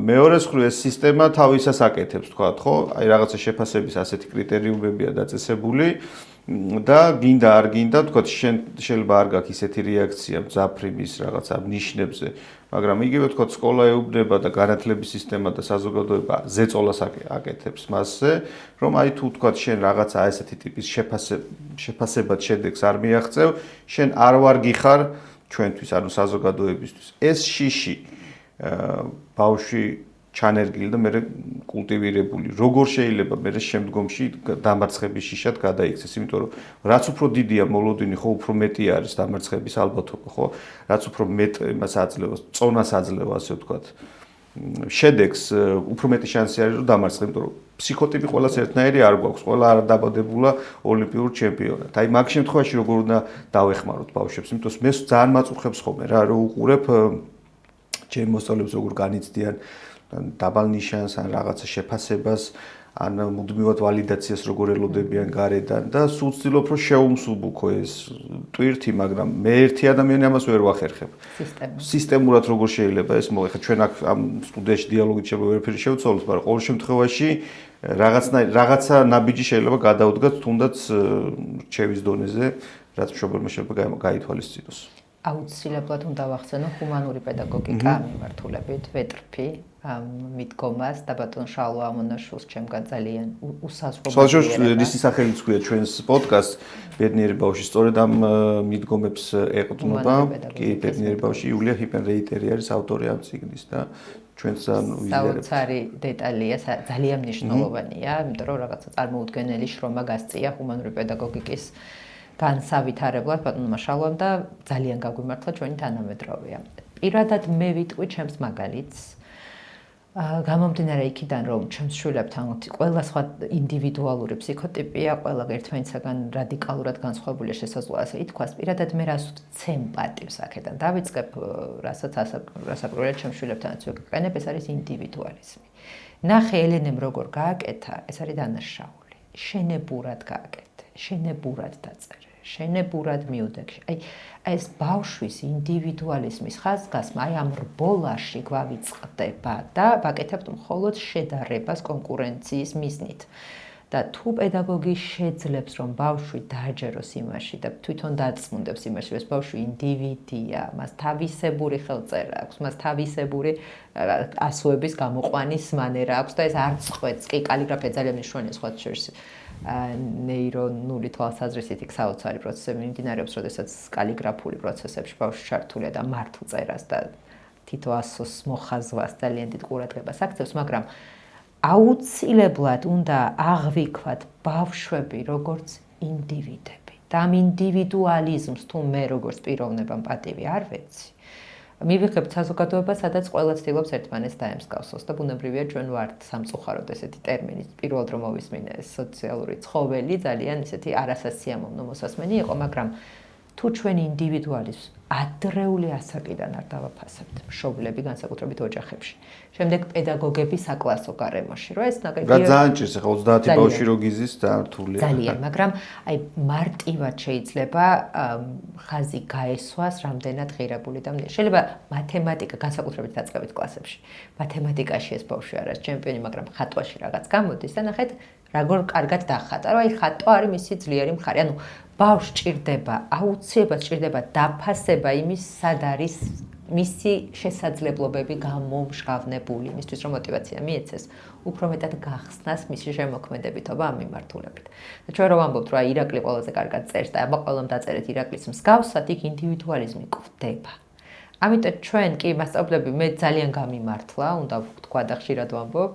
[SPEAKER 1] მეორე მხრივ ეს სისტემა თავისას აკეთებს, თქვათ, ხო? აი რაღაცა შეფასების ასეთი კრიტერიუმებია დაწესებული და გინდა არ გინდა, თქვათ, შენ შეიძლება არ გაქვს ისეთი რეაქცია მძაფრების რაღაცა ნიშნებზე, მაგრამ იგივე თქვათ, სკოლა ეუბნება და განათლების სისტემა და საზოგადოება ზეწოლას აკეთებს მასზე, რომ აი თუ თქვათ, შენ რაღაცა ასეთი ტიპის შეფასებად შედეგს არ მიაღწევ, შენ არ ვარ გიხარ ჩვენთვის, ანუ საზოგადოებისთვის. ეს შიში ბავშვი ჩანერგილი და მე კულტივირებული. როგორ შეიძლება მე შემდგომში დამარცხების შიშად გადაიქცეს, იმიტომ რომ რაც უფრო დიდია მოლოდინი, ხო, უფრო მეტი არის დამარცხების ალბათობა, ხო? რაც უფრო მეტ იმას აძლევს, წონას აძლევს, ასე ვთქვათ. შედეგს უფრო მეტი შანსი არის რომ დამარცხე, იმიტომ რომ ფსიქოტიპი ყველას ერთნაირი არ გვაქვს, ყველა არ დაბადებულა ოლიმპიურ ჩემპიონად. აი მაგ შემთხვევაში როგორ უნდა დავეხმაროთ ბავშვებს, იმიტომ რომ მე ძალიან მაწუხებს ხოლმე რა, რომ უყურებ ჩემ მოსწავლეებს როგორ განიცდიან დაბალ ნიშანს ან რაღაცა შეფასებას, ან მუდმივად ვალიდაციას როგორ ელოდებიან გარედან და სულ ვცდილობ რომ შეუმსუბუქო ეს ტვირთი, მაგრამ მე ერთი ადამიანი ამას ვერ ვახერხებ. სისტემურად როგორ შეიძლება ეს მოხდა? ჩვენ აქ ამ სტუდიაში დიალოგით შეიძლება ვერაფერი შევცვალოთ, მაგრამ ყოველ შემთხვევაში რაღაცა ნაბიჯი შეიძლება გადაუდგათ თუნდაც რჩევის დონეზე, რაც მშობელმა შეიძლება გაითვალისწინოს.
[SPEAKER 2] აუცილებლად უნდა ვახსენო ჰუმანური პედაგოგიკა მიმართულებით ვეტრფი მიდგომას და ბატონ შალვა ამონაშვილს ჩემგან ძალიან უსაზღრო
[SPEAKER 1] ისი სახელიც ქვია ჩვენს პოდკასტს ბედნიერი ბავშვი, სწორედ ამ მიდგომებს ეყრდნობა. კი, ბედნიერი ბავშვი, იულია ჰიპენრეიტერი არის ავტორი ამ წიგნის და ჩვენც ძალიან ვიზიარებთ.
[SPEAKER 2] საოცარი დეტალია, ძალიან მნიშვნელოვანია, იმიტომ რომ რაღაცა წარმოუდგენელი შრომა გასწია ჰუმანური პედაგოგიკის განსავითარებლად ბატონმა შალვამ და ძალიან გაგვიმართლა ჩვენი თანამედროვეა. პირადად მე ვიტყვი ჩემს მაგალითს. გამომდინარე იქიდან, რომ ჩემს შვილებთან ყველა სხვა ინდივიდუალური ფსიქოტიპია, ყველა ერთმანეთსაგან რადიკალურად განსხვავებულია შესაძლოა ასე ითქვას, პირადად მე რას ვცემ პატივს აქედან დავიწყებ, რასაც ასაკროილად ჩემს შვილებთანაც ვიყენებ, ეს არის ინდივიდუალიზმი. ნახე ელენემ როგორ გააკეთა, ეს არის დანაშაული. შენებურად გააკეთე, შენებურად დაწერე, შენებურად მიუდექი. აი ეს ბავშვის ინდივიდუალიზმის ხაზგასმა აი ამ რბოლაში გვავიწყდება და ვაკეთებთ მხოლოდ შედარებას კონკურენციის მიზნით. და თუ პედაგოგი შეძლებს რომ ბავშვი დააჯეროს იმაში და თვითონ დაწმუნდებს იმაში, რომ ეს ბავშვი ინდივიდია, მას თავისებური ხელწერა აქვს, მას თავისებური ასოების გამოყვანის მანერა აქვს და ეს არ წყვეტს. კი, კალიგრაფია ძალიან მნიშვნელოვანია სხვა შორის. ნეირონული თვალსაზრისით იქ საოცარი პროცესები მიმდინარეობს, როდესაც კალიგრაფული პროცესებში ბავშვი ჩართულია და მართლ წერას და თითო ასოს მოხაზვას ძალიან დიდ ყურადღებას აქცევს, მაგრამ აუცილებლად უნდა აღვიქვათ ბავშვები როგორც ინდივიდები. და ამ ინდივიდუალიზმს თუ მე როგორც პიროვნებამ პატივი არ ვეცი, მივიღებთ საზოგადოება, სადაც ყველა ცდილობს ერთმანეთს დაემსგავსოს და ბუნებრივია ჩვენ ვართ სამწუხაროდ ესეთი ტერმინი, პირველად რომ მოვისმინე სოციალური ცხოველი, ძალიან ესეთი არასასიამოვნო მოსასმენი იყო, მაგრამ თუ ჩვენ ინდივიდუალიზმს ადრეული ასაკიდან არ დავაფასებთ, მშობლები განსაკუთრებით ოჯახებში. შემდეგ პედაგოგები საკლასო გარემოში, რომ ეს ნაკლებია.
[SPEAKER 1] ძალიან ჭირს ახლა 30 ბავშვი რო გიზის და რთულია.
[SPEAKER 2] ძალიან, მაგრამ აი მარტივად შეიძლება ხაზი გაესვას რამდენად ღირებული და შეიძლება მათემატიკა განსაკუთრებით დაწყებით კლასებში. მათემატიკაში ეს ბავშვი არ არის ჩემპიონი, მაგრამ ხატვაში რაღაც გამოდის და ნახეთ როგორ კარგად დახატა, რომ აი ხატვა არის მისი ძლიერი მხარე. ანუ ბავშვს ჭირდება, აუცილებლად ჭირდება დაფასება იმის, სად არის მისი შესაძლებლობები გამომჟღავნებული, იმისთვის რომ мотиваცია მიეცეს, უფრო მეტად გახსნას მისი შემოქმედებითობა ამ მიმართულებით. და ჩვენ რომ ვამბობთ, რომ აი ირაკლი ყველაზე კარგად წერს და აბა ყველამ დაწერეთ ირაკლის მსგავსად, იქ ინდივიდუალიზმი გვხვდება. ამიტომ ჩვენ კი მასწავლებლები მე ძალიან გამიმართლა, უნდა ვთქვა და ხშირად ვამბობ,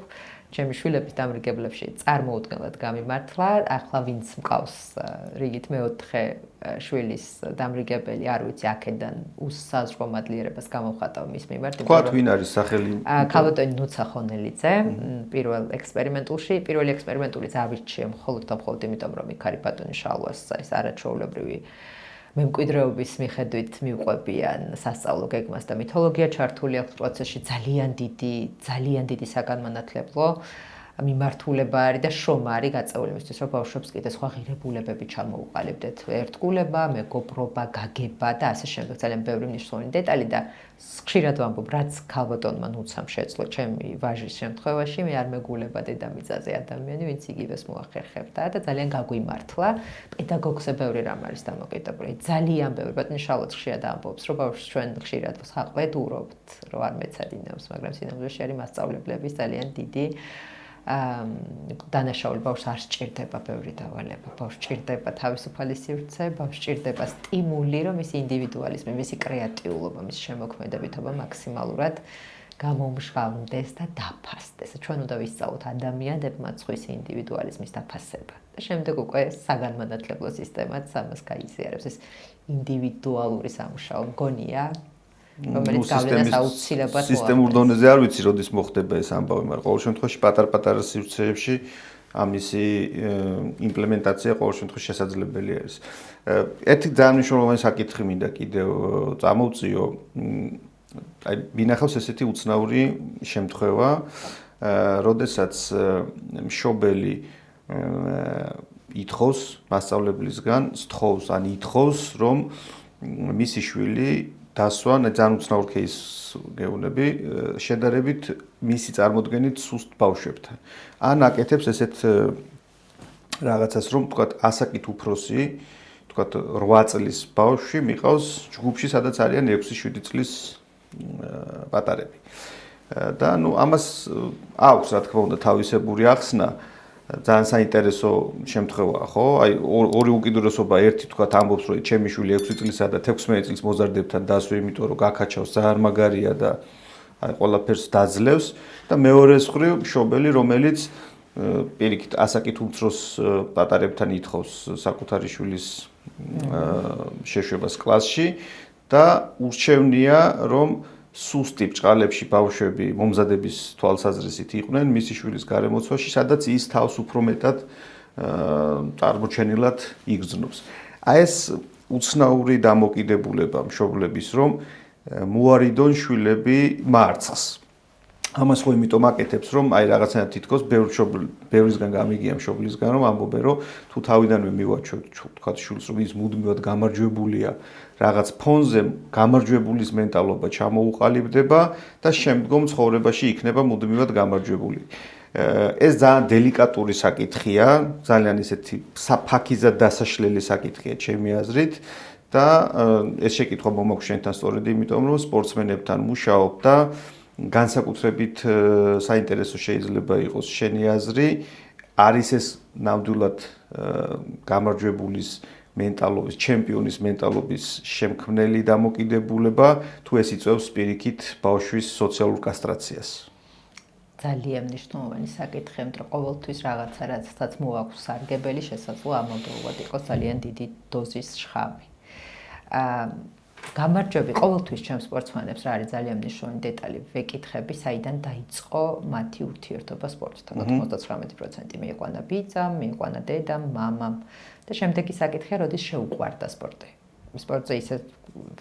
[SPEAKER 2] ჩემი შვილების დამრიგებლებში წარმოუდგენლად გამიმართლა, ახლა ვინც მყავს რიგით მეოთხე შვილის დამრიგებელი, არ ვიცი აქედან უსაზღრო მადლიერებას გამოვხატავ მის მიმართ.
[SPEAKER 1] თქვათ ვინ არის სახელი?
[SPEAKER 2] ქალბატონი ნუცა ხონელიძე, პირველი ექსპერიმენტული ავირჩიე მხოლოდ და მხოლოდ იმიტომ, რომ იქარი ბატონი შალვას არის არაჩვეულებრივი მემკვიდრეობის მიხედვით მიუყვებიან სასწავლო გეგმას და მითოლოგია ჩართული აქვს პროცესში ძალიან დიდი საგანმანათლებლო მიმართულება არის და შრომა არის გაწეული იმისთვის, რომ ბავშვებს კიდე სხვა ღირებულებები ჩამოუყალიბდეთ. ერთგულება, მეგობრობა, გაგება და ასე შემდეგ. ძალიან ბევრი მნიშვნელოვანი დეტალი და ხშირად ვამბობ, რაც ქალბატონმა ნუცამ შეძლო ჩემი ვაჟის შემთხვევაში, მე არ მეგულება დედამიწაზე ადამიანი, ვინც იგივეს მოახერხებდა და ძალიან გაგვიმართლა. პედაგოგზე ბევრი რამ არის დამოკიდებული. ძალიან ბევრი ბატონი შალვაც ხშირად ამბობს, რომ ბავშვს ჩვენ ხშირად ვსაყვედურობთ, რომ არ მეცადინებს, მაგრამ სინამდვილეში არის მასწავლებლების ძალიან დიდი დანაშაული. ბავშვს არ სჭირდება ბევრი დავალება, ბავშვს სჭირდება თავისუფალი სივრცე, ბავშვს სჭირდება სტიმული, რომ მისი ინდივიდუალიზმი, მისი კრეატიულობა, მისი შემოქმედებითობა მაქსიმალურად გამომჟღავნდეს და დაფასდეს. ჩვენ უნდა ვისწავლოთ ადამიანებმა სხვისი ინდივიდუალიზმის დაფასება. და შემდეგ უკვე საგანმანათლებლო სისტემაც ამას გაიზიარებს. ეს ინდივიდუალური სამუშაო მგონია, რომელიც გავლენას აუცილებლად
[SPEAKER 1] სისტემურ დონეზე არ ვიცი, როდის მოხდება ეს ამბავი, მაგრამ ყოველ შემთხვევაში პატარ-პატარა სივრცეებში ამისი იმპლემენტაცია ყოველ შემთხვევაში შესაძლებელი არის. ერთი ძალიან მნიშვნელოვანი საკითხი მინდა კიდევ წამოვწიო. აი, მინახავს ესეთი უცნაური შემთხვევა, როდესაც მშობელი ითხოვს მასწავლებლისგან, სთხოვს, ან ითხოვს, რომ მისი შვილი დასვა, ძალიან უცნაურ кейსს გეუბნები, შედარებით მისი წარმოდგენით სუსტ ბავშვებთან. ან აკეთებს ესეთ რაღაცას, რომ თქვათ ასაკით უფროსი, თქვათ 8 წლის ბავშვი მიყავს ჯგუფში, სადაც არიან 6-7 წლის პატარები. და ამას აქვს, რა თქმა უნდა, თავისებური ახსნა. ძალიან საინტერესო შემთხვევაა, ხო? აი ორი უკიდურესობა, ერთი თქვათ ამბობს, რომ ჩემი შვილი 6 წლისა და 16 წლის მოზარდებთან დასვე, იმიტომ რომ გაქაჩავს ძალიან მაგარია და აი ყველაფერს დაძლევს და მეორეს მხრივ მშობელი, რომელიც პირიქით ასაკით უმცროს პატარებთან ითხოვს საკუთარი შვილის შეშვებას კლასში და ურჩევნია, რომ სუსტი ბრჭყალებში ბავშვები მომზადების თვალსაზრისით იყვნენ მისი შვილის გარემოცვაში, სადაც ის თავს უფრო მეტად წარმოჩენილად იგრძნობს. აი ეს უცნაური დამოკიდებულება მშობლების, რომ მოარიდონ შვილები მარცხს. ამას ხო იმიტომ აკეთებს, რომ აი რაღაცნაირად თითქოს ბევრისგან გამიგია მშობლისგან, რომ ამბობენ, რომ თუ თავიდანვე მივაჩვევთ თქვათ შვილს, რომ ის მუდმივად გამარჯვებულია რაღაც ფონზე, გამარჯვებულის მენტალობა ჩამოუყალიბდება და შემდგომ ცხოვრებაში იქნება მუდმივად გამარჯვებული. ეს ძალიან დელიკატური საკითხია, ძალიან ისეთი საფაქიზად დასაშლელი საკითხია ჩემი აზრით და ეს შეკითხვა მომაქვს შენთან სწორედ იმიტომ, რომ სპორტსმენებთან მუშაობ და განსაკუთრებით საინტერესო შეიძლება იყოს შენი აზრი, არის ეს ნამდვილად გამარჯვებულის მენტალობის, ჩემპიონის მენტალობის შემქმნელი დამოკიდებულება, თუ ეს იწვევს პირიქით ბავშვის სოციალურ კასტრაციას.
[SPEAKER 2] ძალიან მნიშვნელოვანი საკითხი, რომ ყოველთვის რაღაცა რაცაც მოაქვს სარგებელი, შესაძლოა ამავდროულად იყოს ძალიან დიდი დოზის შხამი. გამარჯვები ყოველთვის ჩემს სპორტსმენებს რა არის ძალიან მნიშვნელოვანი დეტალი ვეკითხები, საიდან დაიწყო მათი ურთიერთობა სპორტთან. 99% მიიყვანა ბიძამ, მიიყვანა დედამ, მამამ და შემდეგი საკითხია, როდის შეუყვარდა სპორტი. სპორტზე ისე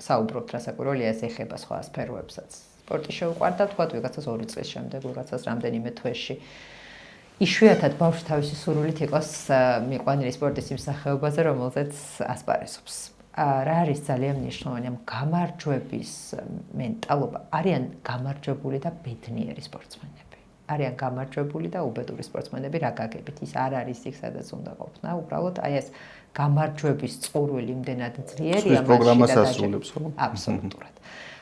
[SPEAKER 2] საუბრობთ, რასაკვირველია, ეს ეხება სხვა სფეროებსაც. სპორტი შეუყვარდა, თქვათ, ვიღაცას 2 წლის შემდეგ, ვიღაცას რამდენიმე თვეში. იშვიათად ბავშვი თავისი სურვილით იყოს მიყვანილი სპორტის იმ სახეობაზე, რომელზეც ასპარეზობს. რა არის ძალიან მნიშვნელოვანი ამ გამარჯვების მენტალობა? არიან გამარჯვებული და ბედნიერი სპორტსმენები. არიან გამარჯვებული და უბედური სპორტსმენები რა გაგებით? ის არ არის იქ, სადაც უნდა ყოფნა. უბრალოდ აი ეს გამარჯვების წყურვილი იმდენად ძლიერია
[SPEAKER 1] მაშინ პროგრამას ასრულებს, ხო?
[SPEAKER 2] აბსოლუტურად.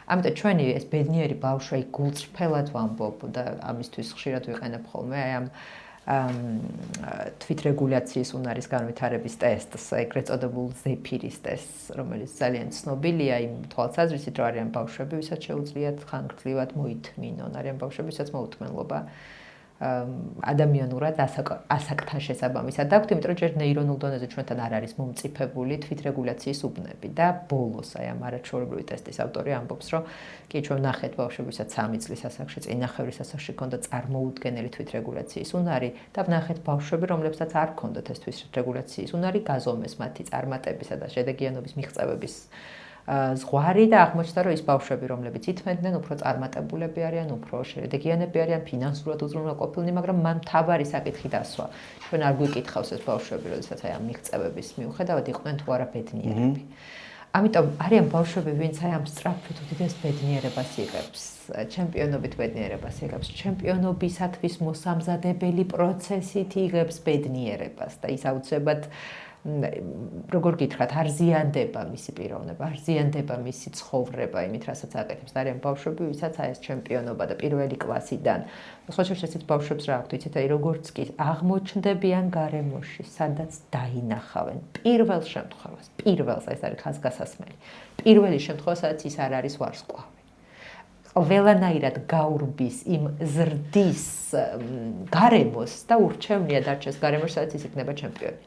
[SPEAKER 2] ამიტომ ჩვენი ეს ბედნიერი ბავშვი გულწრფელად ვამბობ და ამისთვის ხშირად ვიყენებ ხოლმე აი ამ თვითრეგულაციის უნარის განვითარების ტესტს, ეგრეთ წოდებულ ზეფირის ტესტს, რომელიც ძალიან ცნობილია იმ თვალსაზრისით, რომ არიან ბავშვები, ვისაც შეუძლიათ ხანგრძლივად მოითმინონ, არიან ბავშვები, ვისაც მოუთმენლობა ადამიანურად ასაკთან შესაბამისად დაგვთ, იმიტომ რომ ჯერ ნეირონულ დონეზე ჩვენთან არ არის მომწიფებული თვითრეგულაციის უბნები და ბოლოს აი ამ არაჩვეულებრივი ტესტის ავტორი ამბობს, რომ კი ჩვენ ნახეთ ბავშვებს, ვისაც 3 წლის ასაკში, წინახევრის ასაკში ჰქონდა წარმოუდგენელი თვითრეგულაციის უნარი და ვნახეთ ბავშვები, რომლებსაც არ ჰქონდათ ეს თვითრეგულაციის უნარი, გაზომეს მათი წარმატებისა და შედეგიანობის მიღწევების ზღვარი და აღმოჩნდა, რომ ის ბავშვები, რომლებიც ითმენდნენ, უფრო წარმატებულები არიან, უფრო შედეგიანები არიან, ფინანსურად უზრუნველყოფილნი, მაგრამ მან მთავარი საკითხი დასვა. ჩვენ არ გვიკითხავს ეს ბავშვები, როდესაც აი ამ მიღწევების მიუხედავად იყვნენ თუ არა ბედნიერები. ამიტომ არიან ბავშვები, ვინც აი ამ სწრაფით უდიდეს ბედნიერებას იღებს, ჩემპიონობით ბედნიერებას იღებს, ჩემპიონობისათვის მოსამზადებელი პროცესით იღებს ბედნიერებას და ის აუცილებლად როგორ გითხრათ, არ ზიანდება მისი პიროვნება, არ ზიანდება მისი ცხოვრება, იმით რასაც აკეთებს. არიან ბავშვები, ვისაც აი ეს ჩემპიონობა და პირველი კლასიდან. სხვა შეშეცით ბავშვებს რა აქვთ, იცით, აი როგორც კი აღმოჩნდებიან გარემოში, სადაც დაინახავენ პირველ შემთხვევას, პირველს ეს არის ხაზგასასმელი. პირველი შემთხვევა, სადაც ის არ არის ვარსკვლავი. ყველანაირად გაურბის იმ ზრდის გარემოს და ურჩევნია დარჩეს გარემოში, სადაც ის იქნება ჩემპიონი.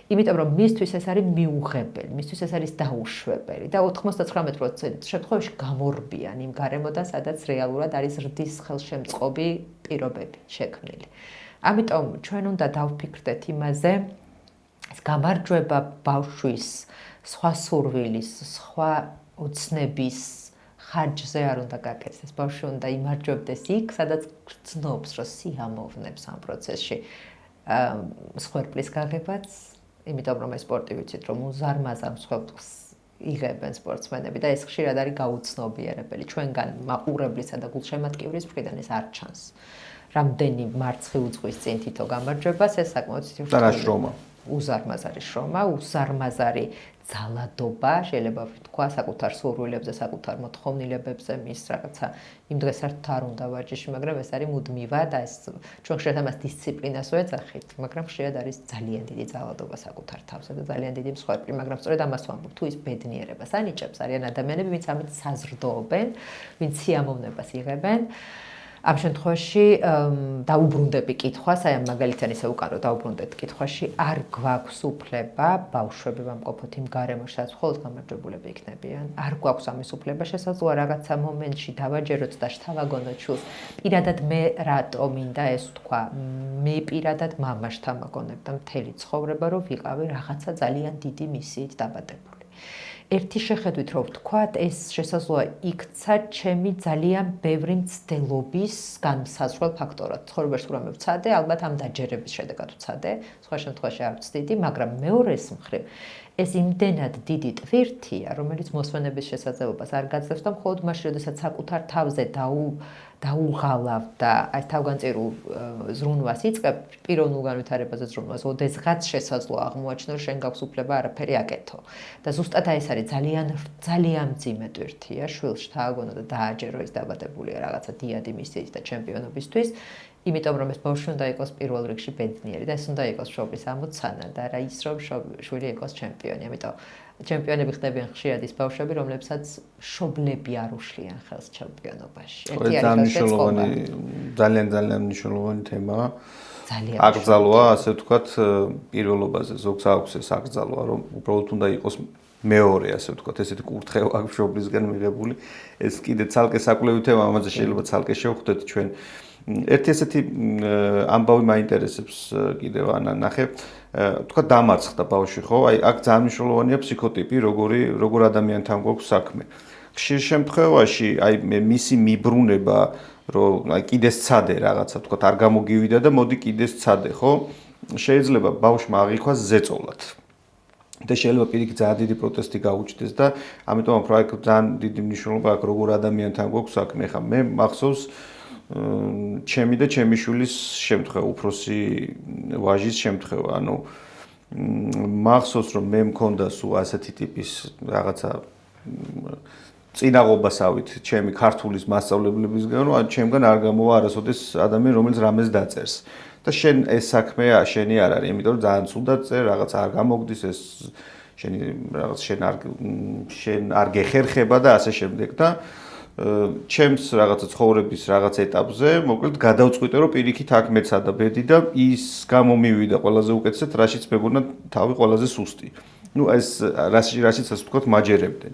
[SPEAKER 2] იმიტომ რომ მისთვის ეს არის მიუღებელი, მისთვის ეს არის დაუშვებელი და 99% შემთხვევაში გამორბიან იმ გარემოდან, სადაც რეალურად არის ზრდის ხელშემწყობი პირობები შექმნილი. ამიტომ ჩვენ უნდა დავფიქრდეთ იმაზე, ეს გამარჯვება ბავშვის, სხვა სურვილის, სხვა ოცნების ხარჯზე არ უნდა გაკეთდეს. ბავშვი უნდა იმარჯვებდეს იქ, სადაც გრძნობს, რომ სიამოვნებს ამ პროცესში მსხვერპლის გაღებაც. იმიტომ რომ ეს სპორტი ვიცით, რომ უზარმაზარ მსხვერპლს იღებენ სპორტსმენები და ეს ხშირად არის გაუცნობიერებელი. ჩვენგან მაყურებლისა და გულშემატკივრის მხრიდან ეს არ ჩანს. რამდენი მარცხი უძღვის წინ თითო გამარჯვებას, ეს საკმაოდ
[SPEAKER 1] და რა შრომა.
[SPEAKER 2] უზარმაზარი შრომა, უზარმაზარი ძალადობა, შეიძლება ვთქვა, საკუთარ სურვილებზე, საკუთარ მოთხოვნილებებზე მის რაღაცა იმ დღეს არ უნდა ვარჯიში, მაგრამ ეს არის მუდმივა და ეს ჩვენ ხშირად ამას დისციპლინას ვეძახით, მაგრამ ხშირად არის ძალიან დიდი ძალადობა საკუთარ თავზე და ძალიან დიდი მსხვერპლი, მაგრამ სწორედ ამას ვამბობ, თუ ის ბედნიერებას ანიჭებს, არიან ადამიანები, ვინც ამით საზრდოობენ, ვინც სიამოვნებას იღებენ. ამ შემთხვევაში დაუბრუნდები კითხვას, აი ამ მაგალითად ისე უკანო დაუბრუნდეთ კითხვაში, არ გვაქვს უფლება ბავშვები ვამყოფოთ იმ გარემოში, სადაც მხოლოდ გამარჯვებულები იქნებიან. არ გვაქვს ამის უფლება, შესაძლოა რაღაცა მომენტში დავაჯეროთ და შთავაგონოთ შულს. პირადად მე რატო მინდა ეს თქვა, მე პირადად მამაშთან მაგონებდა მთელი ცხოვრება, რომ ვიყავი რაღაცა ძალიან დიდი მისიით დაბადებული. ერთი შეხედვით რომ ვთქვათ, ეს შესაძლოა იქცა ჩემი ძალიან ბევრი მცდელობის განმსაზღვრელ ფაქტორად. ცხოვრებაში თუ რამე ვცადე, ალბათ ამ დაჯერების შედეგად ვცადე, სხვა შემთხვევაში არ ვცდიდი, მაგრამ მეორეს მხრივ ეს იმდენად დიდი ტვირთია, რომელიც მოსვენების შესაძლებლობას არ გაძლევს და მხოლოდ მაშინ, როდესაც საკუთარ თავზე დაუღალავ და აი თავგანწირულ ზრუნვას იწყებ, პიროვნულ განვითარებაზე ზრუნვას, ოდესღაც შესაძლოა აღმოაჩინო, რომ შენ გაქვს უფლება არაფერი აკეთო. და ზუსტად აი ეს არის ძალიან მძიმე ტვირთია, შვილს შთააგონო და დააჯერო ის დაბადებულია რაღაცა დიადი მისიით და ჩემპიონობისთვის. იმიტომ რომ ეს ბავშვი უნდა იყოს პირველ რიგში ბედნიერი და ეს უნდა იყოს მშობლის ამოცანა და რა ის რომ შვილი იყოს ჩემპიონი. ამიტომ ჩემპიონები ხდებიან ხშირად ის ბავშვები, რომლებსაც მშობლები არ უშლიან ხელს ჩემპიონობაში.
[SPEAKER 1] ერთი არის ძალიან მნიშვნელოვანი თემაა.
[SPEAKER 2] ძალიან
[SPEAKER 1] აკრძალვა, ასე ვთქვათ, პირველობაზე ზოგს აქვს ეს აკრძალვა, რომ უბრალოდ უნდა იყოს მეორე, ასე ვთქვათ, ესეთი კურთხევა აქვს მშობლისგან მიღებული. ეს კიდე ცალკე საკვლევი თემა, ამაზე შეიძლება ცალკე შევხვდეთ ჩვენ. ერთი ესეთი ამბავი მაინტერესებს კიდევ ნახე, თქვა დამარცხდა ბავშვი, ხო? აი აქ ძალიან მნიშვნელოვანია ფსიქოტიპი, როგორ ადამიანთან გვაქვს საქმე. ხშირ შემთხვევაში აი მისი მიბრუნება, რომ აი კიდეს ცადე რაღაცა, თქვა არ გამოგივიდა და მოდი კიდეს ცადე, ხო? შეიძლება ბავშვმა აღიქვას ზეწოლად. და შეიძლება პირიქით ძალიან დიდი პროტესტი გაუჩნდეს და ამიტომ აქ ძალიან დიდი მნიშვნელობა აქვს როგორ ადამიანთან გვაქვს საქმე. ხა მე მახსოვს ჩემი და ჩემი შვილის შემთხვევა, უფროსი ვაჟის შემთხვევა, ანუ მახსოვს რომ მე მქონდა სულ ასეთი ტიპის რაღაცა წინაღობასავით ჩემი ქართულის მასწავლებლებისგან, რომ ჩემგან არ გამოვა არასოდეს ადამიანი, რომელიც რამეს დაწერს. და შენ ეს საქმეა, შენი არ არის, იმიტომ რომ ძალიან ცუდად წერ, რაღაც არ გამოგდის ეს შენი რაღაც შენ არ გეხერხება და ასე შემდეგ და ჩემს რაღაცა ცხოვრების რაღაც ეტაპზე, მოკლედ გადავწყვიტე, რომ პირიქით აქ მეცადა ბედი და ის გამომივიდა ყველაზე უკეთესად, რაშიც მეგონა თავი ყველაზე სუსტი. ну ეს რაშიც ასე ვთქვათ მაჯერებდნენ.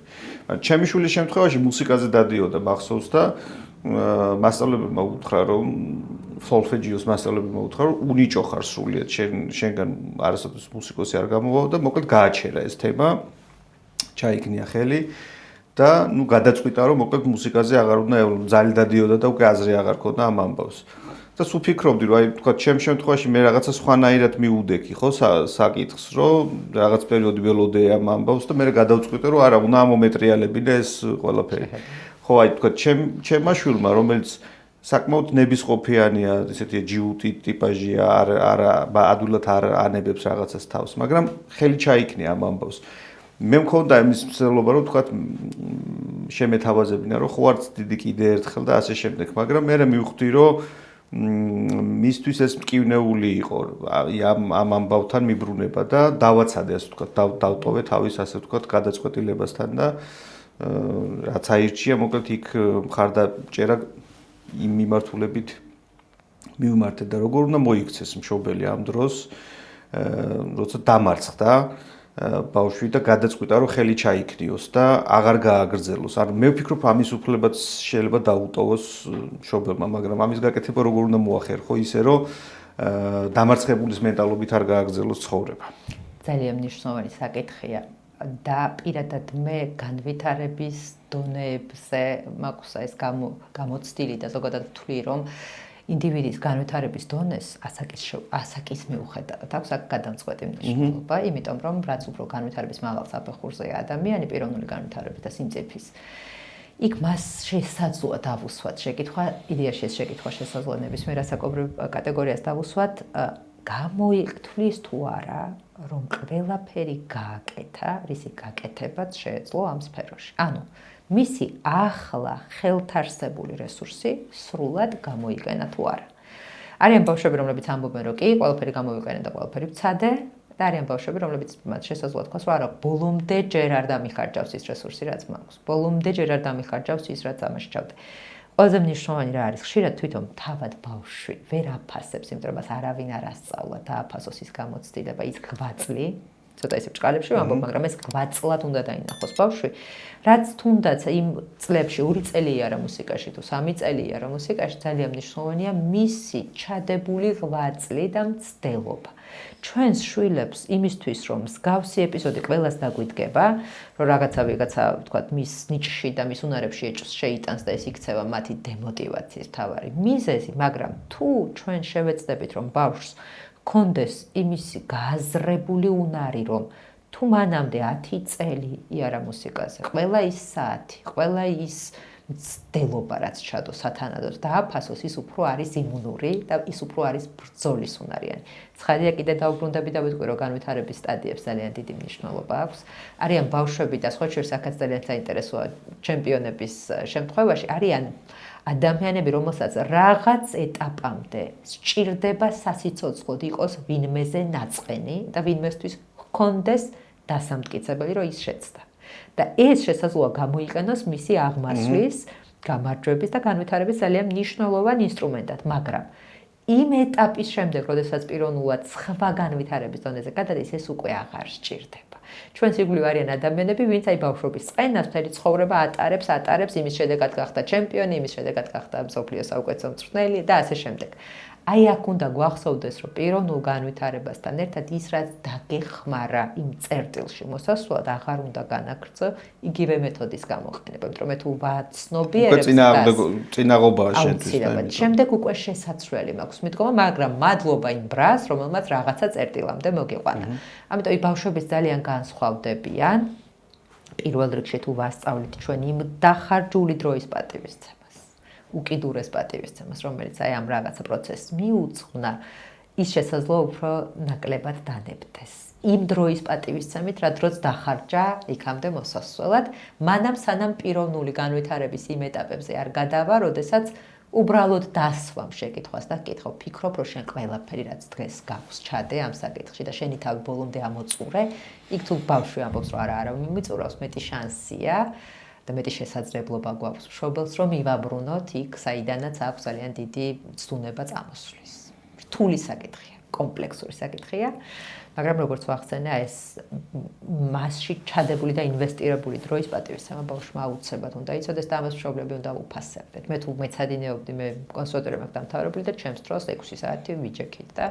[SPEAKER 1] ჩემი შვილის შემთხვევაში მუსიკაზე დადიოდა მახსოვს და მასწავლებელმა უთხრა, რომ სოლფეჯიოს მასწავლებელმა უთხრა, რომ უნიჭო ხარ სრულიად, შენგან არასოდეს მუსიკოსი არ გამოვა და მოკლედ გააჩერა ეს თემა, ჩაიგნია ხელი. და ნუ გადაწყვიტა რომ მოკლედ მუსიკაზე აღარ უნდა ევლო, ძალი დადიოდა და უკვე აზრი აღარ ქონდა ამ ამბავს. და სულ ფიქრობდი რომ აი თქვა ჩემ შემთხვევაში მე რაღაცა სხვანაირად მიუდექი ხო საკითხს, რომ რაღაც პერიოდი ველოდე ამ ამბავს და მე გადავწყვიტე რომ არა, უნდა ამომეტრიალებინა ეს ყველაფერი. ხო აი თქვა ჩემმა შვილმა, რომელიც საკმაოდ ნებისყოფიანია, ესეთი ჯიუტი ტიპაჟია, ადვილად არ ანებებს რაღაცას თავს, მაგრამ ხელი ჩაიქნია ამ ამბავს. მე მქონდა იმის მსვლელობა, რომ თქვათ შემეთავაზებინა, რომ ხო არც დიდი კიდე ერთხელ და ასე შემდეგ, მაგრამ მე მივხვდი, რომ მისთვის ეს მკივნეული იყო, ამ ამბავთან მიბრუნება და დავაცადე, ასე ვთქვათ, დავტოვე თავის, ასე ვთქვათ, გადაწყვეტილებასთან და რაც აირჩია, მოკლედ იქ მხარდაჭერა იმ მიმართულებით მივმართე და როგორ უნდა მოიქცეს მშობელი ამ დროს, როცა დამარცხდა ბავშვი და გადაწყვიტა რომ ხელი ჩაიქნიოს და აღარ გააგრძელოს. არ მე ვფიქრობ ამის უფლებაც შეიძლება დაუტოვოს მშობელმა, მაგრამ ამის გაკეთება როგორ უნდა მოახერხო ისე რომ დამარცხებულის მენტალობით არ გააგრძელოს ცხოვრება.
[SPEAKER 2] ძალიან მნიშვნელოვანი საკითხია და პირადად მე განვითარების დონეებზე მაქვს ეს გამოცდილი და ზოგადად ვთვლი რომ ინდივიდის განვითარების დონეს ასაკის მიუხედავად აქვს გადამწყვეტი მნიშვნელობა, იმიტომ რომ რაც უფრო განვითარების მაღალ საფეხურზეა ადამიანი პიროვნული განვითარების და სიმწიფის, იქ მას შესაძლოა დავუსვათ შეკითხვა, იდეაში ეს შეკითხვა შესაძლოა ნებისმიერ ასაკობრივ კატეგორიას დავუსვათ, გამოიკვთლის თუ არა, რომ ყველაფერი გააკეთა, რისი გაკეთებაც შეეძლო ამ სფეროში. ანუ მისი ახლა ხელთარსებული რესურსი სრულად გამოიყენა თუ არა. არიან ბავშვები, რომლებიც ამბობენ, რომ კი, ყველაფერი გამოვიყენე და ყველაფერი ვცადე, და არიან ბავშვები, რომლებიც მათ შესაძლოა თქვას, რომ არა, ბოლომდე ჯერ არ დამიხარჯავს ის რესურსი, რაც მაქვს. ბოლომდე ჯერ არ დამიხარჯავს ის, რაც ამაშჩავდე. ყველაზე მნიშვნელოვანი რა არის, ხშირად თვითონ თავად ბავშვი ვერ აფასებს იმ დრომას, არავინ არ ასწავლა დააფასოს ის გამოცდილება, ის გვაწლი, ცოტა ისე ბრწყალებში ვამბობ, მაგრამ ეს გვაწლად უნდა დაინახოს ბავშვი, რაც თუნდაც იმ წლებში 2 წელია რა მუსიკაში თუ 3 წელია რა მუსიკაში, ძალიან მნიშვნელოვანია მისი ჩადებული ღვაწლი და მცდელობა. ჩვენს შვილებს იმისთვის, რომ მსგავსი ეპიზოდი ყველას დაგვიდგება, რომ რაღაცა ვთქვათ, მის ნიჭში და მის უნარებში შეიტანს და ეს იქცევა მათი დემოტივაციის მთავარი მიზეზი, მაგრამ თუ ჩვენ შევეცდებით, რომ ბავშვს კონდეს იმისი გააზრებული უნარი, რომ თუ მანამდე 10 წელი იარა მუსიკაზე, ყველა ის საათი, ყველა ის მცდელობა, რაც ჩადო სათანადოდ დააფასოს, ის უფრო არის იმუნური და ის უფრო არის ბრძოლის უნარიანი. ცხადია კიდე დაუბრუნდები და ვიტყვი, რომ განვითარების სტადიებს ძალიან დიდი მნიშვნელობა აქვს. არიან ბავშვები და სხვა შორის აქაც ძალიან საინტერესოა ჩემპიონების შემთხვევაში, არიან ადამიანები, რომელსაც რაღაც ეტაპამდე სჭირდება სასიცოცხლოდ იყოს ვინმეზე ნაწყენი და ვინმესთვის ჰქონდეს დასამტკიცებელი, რომ ის შეცდა. და ეს შესაძლოა გამოიყენოს მისი აღმასვლის, გამარჯვების და განვითარების ძალიან მნიშვნელოვან ინსტრუმენტად, მაგრამ იმ ეტაპის შემდეგ, როდესაც პიროვნულად სხვა განვითარების დონეზე გადადის, ეს უკვე აღარ სჭირდება. ჩვენს იგივე არიან ადამიანები, ვინც აი ბავშვობის წენას მთელი ცხოვრება ატარებს, იმის შედეგად გახდა ჩემპიონი, იმის შედეგად გახდა მსოფლიოს საუკეთესო მწვრთნელი და ასე შემდეგ. აი აქ უნდა გვახსოვდეს, რომ პიროვნულ განვითარებასთან ერთად ის რაც დაგეხმარა იმ წერტილში მოსასვლად, აღარ უნდა განაგრძო იგივე მეთოდის გამოყენება, იმიტომ მე თუ ვაცნობიერებ
[SPEAKER 1] წინაღობაა შენთვის.
[SPEAKER 2] შემდეგ უკვე შესაძლებელი მაქვს მიდგომა, მაგრამ მადლობა იმ ბრას, რომელმაც რაღაცა წერტილამდე მოგიყვანა. ამიტომ აი ბავშვების ძალიან განსხვავდებიან. პირველ რიგში თუ ვასწავლით ჩვენ იმ დახარჯული დროის პატივისცემას. უკიდურეს პატივისცემას, რომელიც აი ამ რაღაცა პროცესს მიუძღვნა, ის შესაძლოა უფრო ნაკლებად დანებდეს. იმ დროის პატივისცემით, რა დროც დახარჯა იქამდე მოსასვლელად, მანამ სანამ პიროვნული განვითარების იმ ეტაპებზე არ გადავა, როდესაც უბრალოდ დასვამ შეკითხვას და კითხავ, ფიქრობ, რომ შენ ყველაფერი რაც დღეს გაქვს ჩადე ამ საკითხში და შენი თავი ბოლომდე ამოწურე, იქ თუ ბავშვი ამბობს, რომ არა მიმიწურავს, მეტი შანსია და მეტი შესაძლებლობა გვაქვს მშობელს, რომ მივაბრუნოთ იქ, საიდანაც აქვს ძალიან დიდი ცდუნება წამოსვლის. რთული საკითხია, კომპლექსური საკითხია, მაგრამ როგორც ვახსენე, ეს მასში ჩადებული და ინვესტირებული დროის პატივისცემა ბავშვმა აუცილებლად უნდა იცოდეს და ამას მშობლები უნდა უფასებდეთ. მე თუ მეცადინეობდი, მე კონსერვატორია მაქვს დამთავრებული და ჩემს დროს 6 საათი ვიჯექით და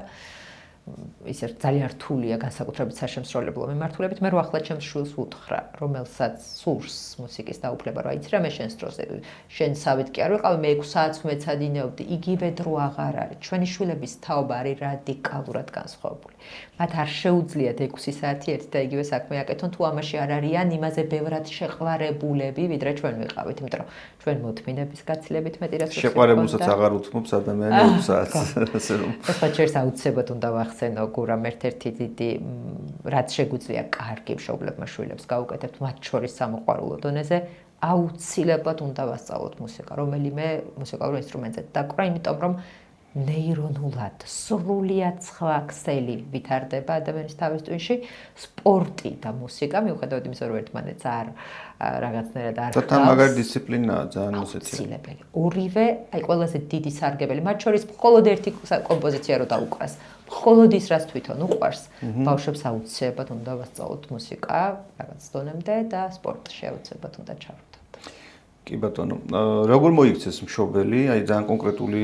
[SPEAKER 2] ისე ძალიან რთულია განსაკუთრებით საშემსრულებლო მიმართულებით. მე რო ახლა ჩემს შვილს უთხრა, რომელსაც სურს მუსიკის დაუფლება, რა იცი რა მე შენს დროს შენ სავით კი არ ვიყავ, მე 6 საათს მეცადინეობდი, იგივე დრო აღარ არის. ჩვენი შვილების თაობა არის რადიკალურად განსხვავებული. მათ არ შეუძლიათ 6 საათი ერთ და იგივე საქმე აკეთონ, თუ ამაში არ არიან იმაზე ბევრად შეყვარებულები, ვიდრე ჩვენ ვიყავით, იმიტომ რომ ჩვენ მოთმინების გაცილებით მეტი რესურსი
[SPEAKER 1] შეყვარებულსაც აღარ უთმობს ადამიანი 6 საათს, ასე რომ.
[SPEAKER 2] ეხლა ჯერს აუცილებლად უნდა ვახსენო გურამ ერთ-ერთი დიდი რაც შეგვიძლია კარგი მშობლებმა შვილებს გაუკეთებთ, მათ შორის სამოყვარულო დონეზე, აუცილებლად უნდა ვასწავლოთ მუსიკა, რომელიმე მუსიკალურ ინსტრუმენტზე დაკვრა, იმიტომ რომ ნეირონულად სრულიად სხვა ქსელი ვითარდება ადამიანის თავის ტვინში, სპორტი და მუსიკა, მიუხედავად იმისა, რომ ერთმანეთს არ რაღაცნაირად არ
[SPEAKER 1] ხდავს. მაგარი დისციპლინაა ძალიან მოსეცია.
[SPEAKER 2] აუცილებელი. ორივე, აი ყველაზე დიდი სარგებელი, მათ შორის მხოლოდ ერთი კომპოზიცია რო დაუკრას. მხოლოდ ის რაც თვითონ უყვარს, ბავშვებს აუცილებლად უნდა ვასწავლოთ მუსიკა, რაღაც დონემდე და სპორტში აუცილებლად უნდა ჩავრდოთ.
[SPEAKER 1] კი ბატონო, როგორ მოიქცეს მშობელი, აი ძალიან კონკრეტული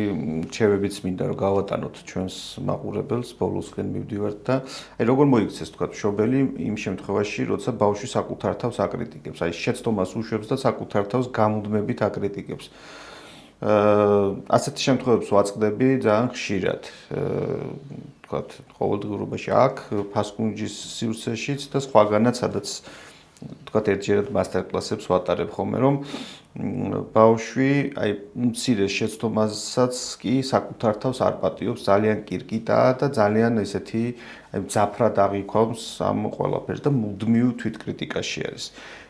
[SPEAKER 1] რჩევებიც მინდა რომ გავატანოთ ჩვენს მაყურებელს, ბოლოსკენ მივდივართ და აი როგორ მოიქცეს თქვა მშობელი იმ შემთხვევაში, როცა ბავშვი საკუთარ თავს აკრიტიკებს, აი შეცდომას უშვებს და საკუთარ თავს გამუდმებით აკრიტიკებს. ასეთი შემთხვევებს ვაწყდები ძალიან ხშირად. თქვა ყოველდღიურობაში აქ, ფასკუნჯის სივრცეშიც და სხვაგანაც, სადაც თქვათ ერთჯერად მასტერ-კლასებს ვატარებ ხოლმე, რომ ბავშვი აი მცირე შეცდომასაც კი საკუთარ თავს არ პატიობს, ძალიან კირკიტაა და ძალიან ესეთი აი მძაფრად აღიქვამს ამ ყველაფერს და მუდმივ თვითკრიტიკაში არის.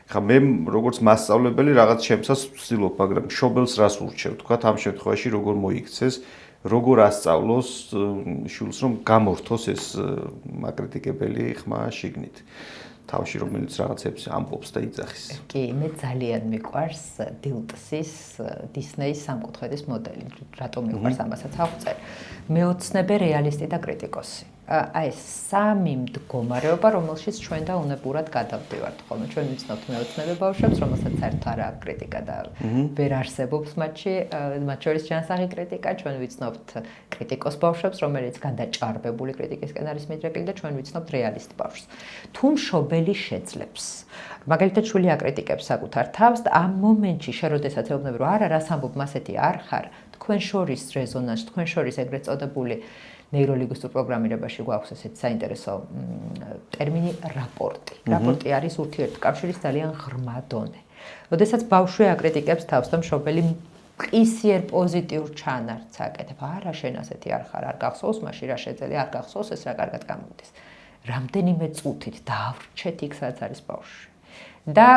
[SPEAKER 1] ხა მე როგორც მასწავლებელი რაღაც ჩემსაც ვცდილობ, მაგრამ მშობელს რას ურჩევ, თქვათ ამ შემთხვევაში როგორ მოიქცეს, როგორ ასწავლოს შვილს რომ გამორთოს ეს მაკრიტიკებელი ხმა შიგნით. თავში რომელიც რაღაცებს ამბობს და იძახის.
[SPEAKER 2] კი, მე ძალიან მიყვარს დილტსის დისნეის სამკუთხედის მოდელი. რატომ მიყვარს ამასაც ავწერ. მეოცნებე რეალისტი და კრიტიკოსი. აი სამი მდგომარეობა, რომელშიც ჩვენ და უნებურად გადავდივართ. ხოლმე ჩვენ ვიცნობთ მეოცნებე ბავშვებს, რომელსაც საერთოდ არ აქვს კრიტიკა და ვერ არსებობს მათში, მათ შორის ჯანსაღი კრიტიკა, ჩვენ ვიცნობთ კრიტიკოს ბავშვებს, რომელიც გადაჭარბებული კრიტიკისკენ არის მიდრეკილი და ჩვენ ვიცნობთ რეალისტ ბავშვს. თუ მშობელი შეძლებს. მაგალითად, შვილი აკრიტიკებს საკუთარ თავს და ამ მომენტში, როდესაც ეუბნები, რომ არა, რას ამბობ, მასეთი არ ხარ, თქვენ შორის რეზონანსი, თქვენ შორის ეგრეთ წოდებული ნეიროლინგვისტურ პროგრამირებაში გვაქვს ესეთი საინტერესო ტერმინი რაპორტი. რაპორტი არის ურთიერთკავშირის ძალიან ღრმა დონე. როდესაც ბავშვი აკრიტიკებს თავს და მშობელი მყისიერ პოზიტიურ ჩანართს აკეთებ, არა, შენ ასეთი არ ხარ, არ გახსოვს მაშინ რა შეძელი, არ გახსოვს ეს რა კარგად გამოდის. რამდენიმე წუთით დავრჩეთ იქ, სადაც არის ბავშვი. და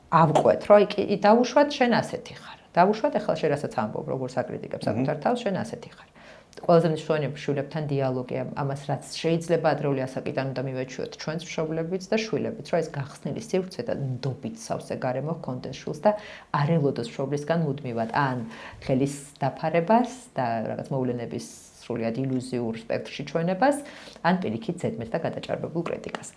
[SPEAKER 2] ავყვეთ, რომ აი დაუშვათ შენ ასეთი ხარ. დაუშვათ ახლა შენ რასაც ამბობ, როგორც აკრიტიკებს საკუთარ თავს, შენ ასეთი ხარ. ყველაზე მნიშვნელოვანი შვილებთან დიალოგია, ამას რაც შეიძლება ადრეული ასაკიდან უნდა მივეჩვიოთ ჩვენს მშობლებიც და შვილებიც, რომ ეს გახსნილი სივრცე და ნდობით სავსე გარემო ჰქონდეს შვილს და არ ელოდოს მშობლისგან მუდმივად ან ხელის დაფარებას და რაღაც მოვლენების სრულიად ილუზიურ სპექტრში ჩვენებას, ან პირიქით ზედმეტ და გადაჭარბებულ კრიტიკას.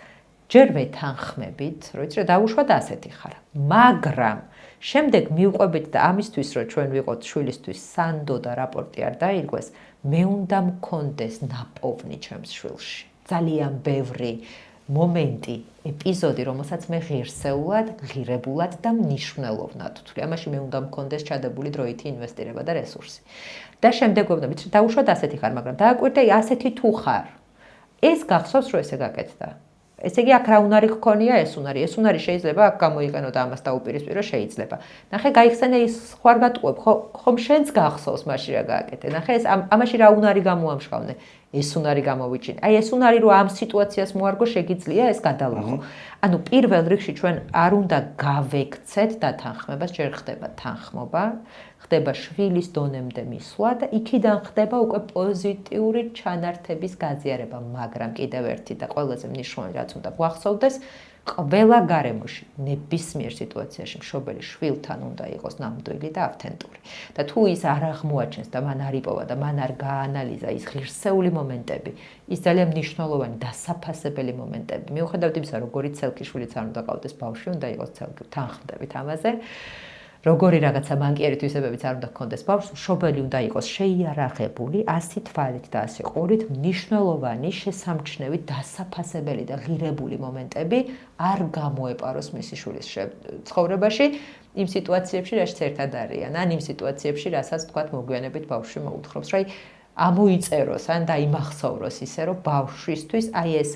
[SPEAKER 2] ჯერ ვეთანხმებით, რომ იცი რა დაუშვათ ასეთი ხარ, მაგრამ შემდეგ მივყვებით და ამისთვის რომ ჩვენ ვიყოთ შვილისთვის სანდო და რაპორტი არ დაირგვეს, მე უნდა მქონდეს ნაპოვნი ჩემს შვილში. ძალიან ბევრი მომენტი, ეპიზოდი, რომელსაც მე ღირსეულად, ღირებულად და მნიშვნელოვნად ვთვლი. ამაში მე უნდა მქონდეს ჩადებული დროითი ინვესტირება და რესურსი. და შემდეგ ვეუბნები, დაუშვათ ასეთი ხარ, მაგრამ დააკვირდე ასეთი თუ ხარ. ეს გახსოვს, რომ ესე გაკეთდა. ესე იგი აქ რა უნარი გქონია, ეს უნარი შეიძლება აქ გამოიყენო და ამას დაუპირისპირო შეიძლება. ნახე, გაიხსენე ის ხوار გატყუებ, ხომ შენც გახსოვს მაშინ რა გააკეთე. ნახე, ეს ამაში რა უნარი გამოამშყავნე. ეს უნარი გამოვიჩინე. აი ეს უნარი რომ ამ სიტუაციას მოარგო შეგიძლია ეს გადალახო. ანუ პირველ რიგში ჩვენ არ უნდა გავექცეთ დათანხმებას, ჯერ ხდება თანხმობა, ხდება შვილის დონემდე მისვლა და იქიდან ხდება უკვე პოზიტიური ჩანართების გაზიარება, მაგრამ კიდევ ერთი და ყველაზე მნიშვნელოვანი რაც უნდა გვახსოვდეს, ყველა გარემოში, ნებისმიერ სიტუაციაში მშობელი შვილთან უნდა იყოს ნამდვილი და ავთენტური. და თუ ის არ აღმოაჩენს და მან არ იპოვა და მან არ გაანალიზა ის ღირსეული მომენტები, ის ძალიან მნიშვნელოვანი დასაფასებელი მომენტები. მიუხედავად იმისა, როგორი ცელქი შვილიც არ უნდა ყავდეს, ბავშვი უნდა იყოს ცელქი, თანხმდებით ამაზე. როგორი რაღაცა მანკიერი თვისებებიც არ უნდა გქონდეს ბავშვს, მშობელი უნდა იყოს შეიარაღებული 100 თვალით და 100 ყურით, მნიშვნელოვანი, შესამჩნევი, დასაფასებელი და ღირებული მომენტები არ გამოეპაროს მისი შვილის ცხოვრებაში, იმ სიტუაციებში, რაც ერთად არიან, ან იმ სიტუაციებში, რასაც თქვათ მოგვიანებით ბავშვი მოუთხრობს, რომ ამოიწეროს ან დაიმახსოვროს ისე, რომ ბავშვისთვის აი ეს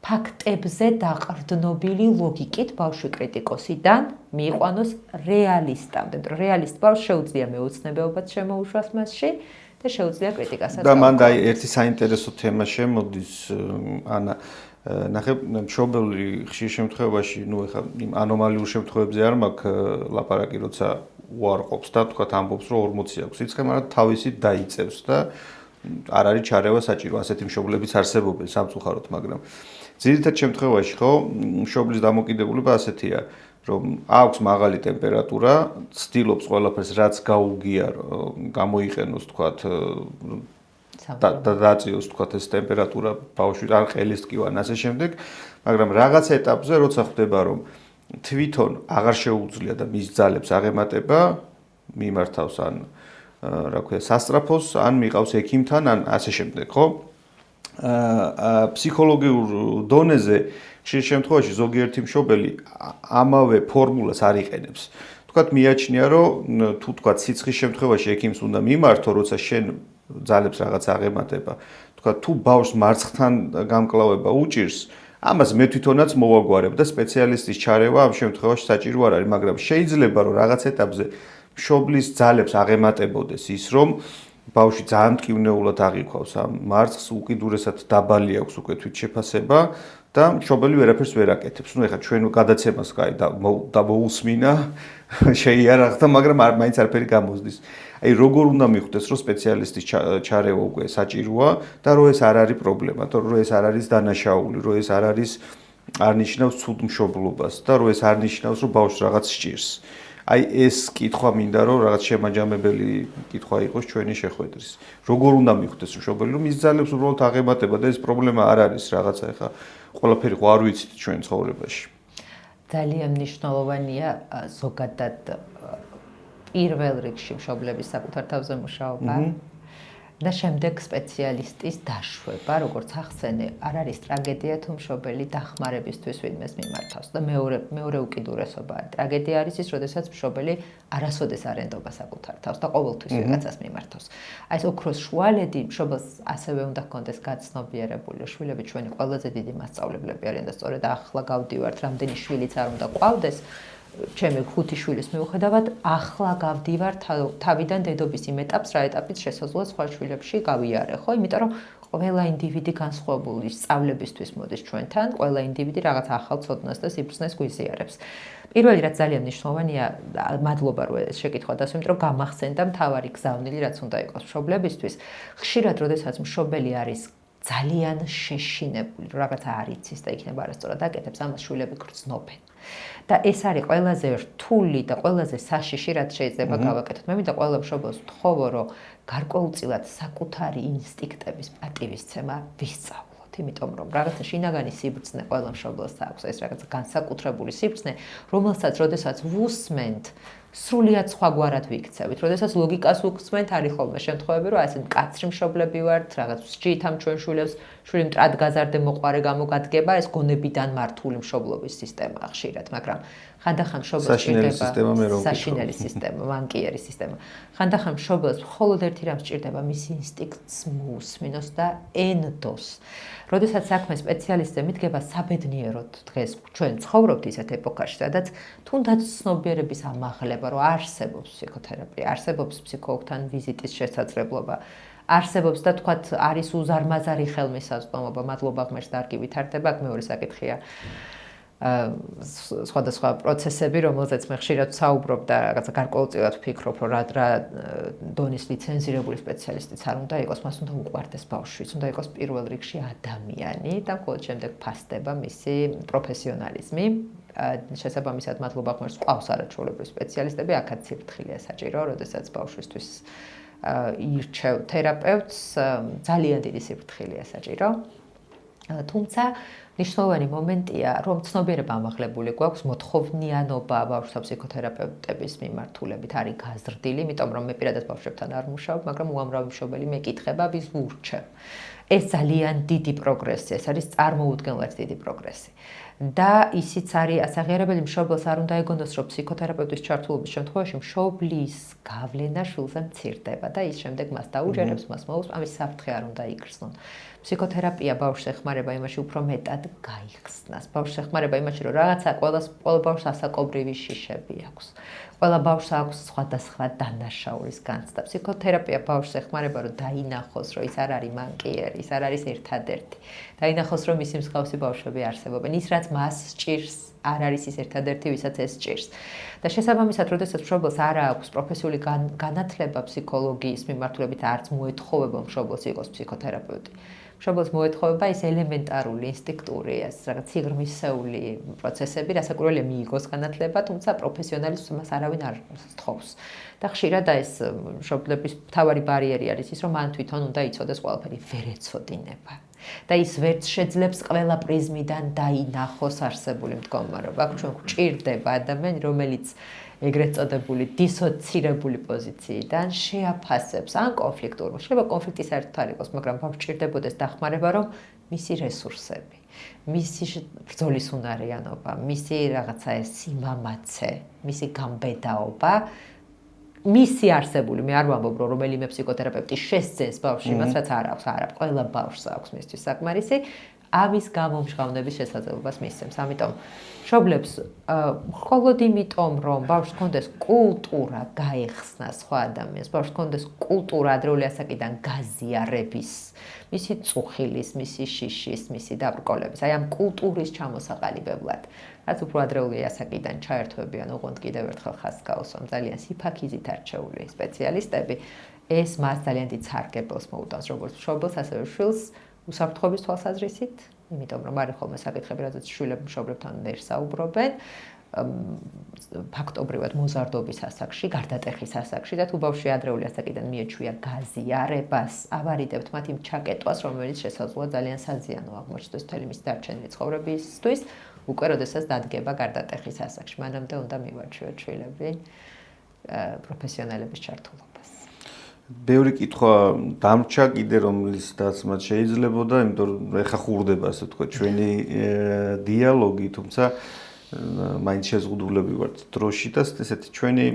[SPEAKER 2] ფაქტებზე დაყრდნობილი ლოგიკით ბავშვი კრიტიკოსიდან მიიყვანოს რეალისტამდე. რეალისტ ბავშვს შეუძლია მეოცნებეობაც შემოუშვას მასში და შეუძლია კრიტიკასაც.
[SPEAKER 1] და მან და ერთი საინტერესო თემა შემოდის, ანა, ნახე, მშობელი ხშირ შემთხვევაში, ნუ ეხლა იმ ანომალიურ შემთხვევებზე არ მაქვს ლაპარაკი, როცა უარყოფს და თქვათ ამბობს, რომ 40 აქვს სიცხე, მაგრამ თავისით დაიწევს და არ არის ჩარევა საჭირო, ასეთი მშობლებიც არსებობენ სამწუხაროდ, მაგრამ ძირითად შემთხვევაში ხო მშობლის დამოკიდებულება ასეთია, რომ აქვს მაღალი ტემპერატურა, ცდილობს ყველაფერს რაც გაუგია გამოიყენოს თქვათ და დაწიოს თქვათ ეს ტემპერატურა ბავშვი არ ყელის ტკივა ან ასე შემდეგ, მაგრამ რაღაც ეტაპზე როცა ხდება რომ თვითონ აღარ შეუძლია და მის ძალებს აღემატება, მიმართავს ან რა ქვია სასწრაფოს, ან მიყავს ექიმთან, ან ასე შემდეგ, ხო? ფსიქოლოგიურ დონეზე ხშირ შემთხვევაში ზოგიერთი მშობელი ამავე ფორმულას არ იყენებს. თქვათ მიაჩნია, რომ თუ თქვათ სიცხის შემთხვევაში ექიმს უნდა მიმართო, როცა შენ ძალებს რაღაც აღემატება. თქვათ თუ ბავშვს მარცხთან გამკლავება უჭირს, ამას მე თვითონაც მოვაგვარებ და სპეციალისტის ჩარევა ამ შემთხვევაში საჭირო არ არის, მაგრამ შეიძლება რომ რაღაც ეტაპზე მშობლის ძალებს აღემატებოდეს ის, რომ ბავშვი ძალიან მტკივნეულად აღიქვავს ამ მარცხს, უკიდურესად დაბალი აქვს უკვე თვითშეფასება და მშობელი ვერაფერს ვერ აკეთებს. ნუ ეხლა ჩვენ გადაცემას კაი და მოусმინა შეიარაღდა, მაგრამ მაინც არაფერი გამოსდის. აი როგორ უნდა მიხვდეს, რომ სპეციალისტის ჩარევა უკვე საჭიროა და რომ ეს არ არის პრობლემა, რომ ეს არ არის დანაშაული, რომ ეს არ არის არ ნიშნავს ცუდ მშობლობას და რომ ეს არ ნიშნავს, რომ ბავშვს რაღაც სჭირს. აი ეს კითხვა მინდა რომ რაღაც შემაჯამებელი კითხვა იყოს ჩვენი შეხვედრის. როგორ უნდა მიხვდეს მშობელი, რომ ის ძალებს უბრალოდ აღემატება და ეს პრობლემა არ არის რაღაცა ეხა ყველაფერი ხო არ ვიცით ჩვენ ცხოვრებაში.
[SPEAKER 2] ძალიან მნიშვნელოვანია ზოგადად პირველ რიგში მშობლების საკუთარ თავზე მუშაობა და შემდეგ სპეციალისტის დაშვება, როგორც ახსენე, არ არის ტრაგედია თუ მშობელი დახმარებისთვის ვინმეს მიმართავს და მეორე უკიდურესობა. ტრაგედია არის ის, როდესაც მშობელი არასოდეს არ ენდობა საკუთარ თავს და ყოველთვის ვიღაცას მიმართავს. აი ეს ოქროს შუალედი მშობელს ასევე უნდა ჰქონდეს გაცნობიერებული, რომ შვილები ჩვენი ყველაზე დიდი მასწავლებლები არიან და სწორედ ახლა გავდივართ, რამდენი შვილიც არ უნდა ყავდეს. ჩემი 5 შვილის მიუხედავად ახლა გავდივარ თავიდან დედობის იმ ეტაპს, რა ეტაპიც შესაძლოა სხვა შვილებში გავიარე, ხო? იმიტომ რომ ყველა ინდივიდი განსხვავებული სწავლებისთვის მოდის ჩვენთან, ყველა ინდივიდი რაღაც ახალ ცოდნას და სიბრძნეს გვიზიარებს. პირველი რაც ძალიან მნიშვნელოვანია, მადლობა რომ ეს შეკითხვა დასვით, რომ გამახსენდა მთავარი გზავნილი, რაც უნდა იყოს მშობლებისთვის. ხშირად, როდესაც მშობელი არის ძალიან შეშინებული, რომ რაღაცა არ იცის და იქნება არასწორად აკეთებს, ამას შვილები გრძნობენ. და ეს არის ყველაზე რთული და ყველაზე საშიში, რაც შეიძლება გავაკეთოთ. მე მინდა ყველა მშობელს ვთხოვო, რომ გარკვეულწილად საკუთარი ინსტინქტების პატივისცემა ვისწავლოთ, იმიტომ რომ რაღაცა შინაგანი სიბრძნე ყველა მშობელს აქვს, ეს რაღაცა განსაკუთრებული სიბრძნე, რომელსაც როდესაც ვუსმენთ, სრულიად სხვაგვარად ვიქცევით. როდესაც ლოგიკას ვუსმენთ, არის ხოლმე შემთხვევები, რომ ასე მკაცრი მშობლები ვართ, რაღაც სჭით ამ ჩვენ შვილებს, შვილი მტრად გაზარდე მოყარე გამოგადგება, ეს გონებიდან მართული მშობლობის სისტემაა ხშირად, მაგრამ ხანდახან მშობელს სჭირდება საშინელი სისტემა, ვანკიერი სისტემა. ხანდახან მშობელს მხოლოდ ერთი რამ სჭირდება, მის ინსტინქტს მოусმინოს და ენდოს. როდესაც საქმე სპეციალისტზე მიდგება, საბედნიეროდ დღეს ჩვენ ცხოვრობთ ისეთ ეპოქაში, სადაც თუნდაც ცნობიერების ამაღლება, რომ არსებობს ფსიქოთერაპია, არსებობს ფსიქოლოგთან ვიზიტის შესაძლებლობა, არსებობს და თქვათ არის უზარმაზარი ხელმისაწვდომობა, მადლობა ღმერთს დარგი ვითარდება, აქ მეორე საკითხია. სხვადასხვა პროცესები, რომელზეც მე ხშირად ვსაუბრობ და რაღაცა გარკვეულწილად ვფიქრობ, რომ რა დონის ლიცენზირებული სპეციალისტიც არ უნდა იყოს, მას უნდა უყვარდეს ბავშვიც, უნდა იყოს პირველ რიგში ადამიანი და მხოლოდ შემდეგ ფასდება მისი პროფესიონალიზმი. შესაბამისად, მადლობა ღმერთს, ყავს არაჩვეულებრივი სპეციალისტები, აქაც სიფრთხილეა საჭირო, როდესაც ბავშვისთვის ირჩევ თერაპევტს, ძალიან დიდი სიფრთხილეა საჭირო. თუმცა მნიშვნელოვანი მომენტია, რომ ცნობიერება ამაღლებული გვაქვს, მოთხოვნიანობა ბავშვთა ფსიქოთერაპევტების მიმართულებით არის გაზრდილი, იმიტომ რომ მე პირადად ბავშვებთან არ მუშაობ, მაგრამ უამრავი მშობელი მეკითხება, ვის ვურჩევ. ეს ძალიან დიდი პროგრესია, ეს არის წარმოუდგენლად დიდი პროგრესი. და ისიც არის ასაღიარებელი, მშობელს არ უნდა ეგონოს, რომ ფსიქოთერაპევტის ჩართულობის შემთხვევაში მშობლის გავლენა შვილზე მცირდება და ის შემდეგ მას დაუჯერებს, მას მოუს, ამის საფრთხე არ უნდა იგრძნონ. ფსიქოთერაპია ბავშვს ეხმარება იმაში, უფრო მეტად გაიხსნას. ბავშვს ეხმარება იმაში, რომ რაღაცა ყველა ბავშვს ასაკობრივი შიშები აქვს. ყველა ბავშვს აქვს სხვადასხვა დანაშაულის განცდა. ფსიქოთერაპია ბავშვს ეხმარება, რომ დაინახოს, რომ ის არ არის მანკიერი, ის არ არის ერთადერთი. დაინახოს, რომ მისი მსგავსი ბავშვები არსებობენ. ის რაც მას სჭირს, არ არის ის ერთადერთი, ვისაც ეს სჭირს. და შესაბამისად, როდესაც მშობელს არ აქვს პროფესიული განათლება ფსიქოლოგიის მიმართულებით, არც მოეთხოვება მშობელს იყოს ფსიქოთერაპევტი. მშობელს მოეთხოვება ის ელემენტარული, ინსტინქტური, ეს რაღაც სიღრმისეული პროცესები, რასაკვირველია მიიღოს განათლება, თუმცა პროფესიონალისტს მას არავინ არ სთხოვს. და ხშირად ეს მშობლების მთავარი ბარიერი არის ის, რომ მან თვითონ უნდა იცოდეს ყველაფერი, ვერ ეცოდინება. და ის ვერც შეძლებს ყველა პრიზმიდან დაინახოს არსებული მდგომარეობა. აქ ჩვენ გვჭირდება ადამიანი, რომელიც ეგრეთ წოდებული დისოცირებული პოზიციიდან შეაფასებს ან კონფლიქტურ. შეიძლება კონფლიქტი საერთოდ არ იყოს, მაგრამ გვჭირდებოდეს დახმარება, რომ მისი რესურსები, მისი ბრძოლის უნარიანობა, მისი რაღაცა ეს სიმამაცე, მისი გამბედაობა მისი არსებული, მე არ ვამბობ, რომ რომელიმე ფსიქოთერაპევტი შესწეს ბავშვს იმას, რაც არ აქვს, ყველა ბავშვს აქვს მისთვის საკმარისი, ამის გამომჟღავნების შესაძლებლობას მისცემს. ამიტომ მშობლებს მხოლოდ იმიტომ, რომ ბავშვს ჰქონდეს კულტურა გაეხსნა სხვა ადამიანს, ბავშვს ჰქონდეს კულტურა ადრეული ასაკიდან გაზიარების, მისი წუხილის, მისი შიშის, მისი დაბრკოლების, აი ამ კულტურის ჩამოსაყალიბებლად, რაც უფრო ადრეული ასაკიდან ჩაერთვებიან, ოღონდ კიდევ ერთხელ ხაზს გავუსვამ, ძალიან სიფაქიზით არჩეული სპეციალისტები, ეს მას ძალიან დიდ სარგებლოს მოუტანს, როგორც მშობელს, ასევე შვილს უსაფრთხოების თვალსაზრისით, იმიტომ რომ არის ხოლმე საკითხები, რადგან შვილები მშობლებთან ვერ საუბრობენ, ფაქტობრივად მოზარდობის ასაკში, გარდატეხის ასაკში და თუ ბავშვი ადრეული ასაკიდან მიეჩვია გაზიარებას, ავარიდებთ მათ იმ ჩაკეტვას, რომელიც შესაძლოა ძალიან საზიანო აღმოჩნდეს მთელი მისი დარჩენილი ცხოვრებისთვის, უკვე როდესაც დადგება გარდატეხის ასაკში. მანამდე უნდა მივაჩვიოთ შვილები პროფესიონალების ჩართულობას.
[SPEAKER 1] ბევრი კითხვა დამრჩა კიდე რომლის დაცმაც შეიძლებოდა, იმიტომ რომ ეხა ხურდება ასე ვთქვათ ჩვენი დიალოგი, თუმცა მაინც შეზღუდულები ვართ დროში და ესეთი ჩვენი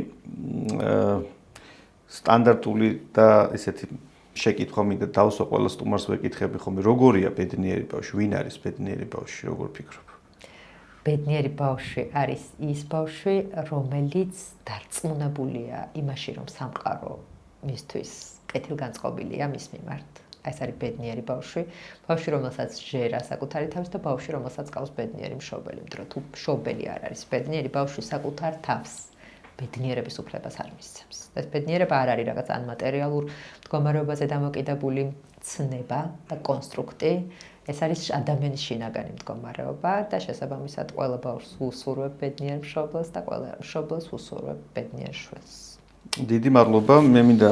[SPEAKER 1] სტანდარტული და ესეთი შეკითხვა მინდა დავსვა ყველა სტუმარს ვეკითხები ხოლმე, როგორია ბედნიერი ბავშვი, ვინ არის ბედნიერი ბავშვი, როგორ ფიქრობ?
[SPEAKER 2] ბედნიერი ბავშვი არის ის ბავშვი, რომელიც დარწმუნებულია იმაში, რომ სამყარო მისთვის კეთილგანწყობილია მის მიმართ. ეს არის ბედნიერი ბავშვი, ბავშვი, რომელსაც ჟერა საკუთარი თავის და ბავშვი, რომელსაც ყავს ბედნიერი მშობელი, იმიტომ რომ თუ მშობელი არ არის ბედნიერი, ბავშვი საკუთარ თავს ბედნიერების უფლებას არ მისცემს. ეს ბედნიერება არ არის რაღაც ან მატერიალურ მდგომარეობაზე დამოკიდებული ცნება და კონსტრუქტი, ეს არის ადამიანის შინაგანი მდგომარეობა და შესაბამისად ყველა ბავშვს უსურვებ ბედნიერ მშობელს და ყველა მშობელს უსურვებ ბედნიერ შვილს.
[SPEAKER 1] დიდი მადლობა, მე მინდა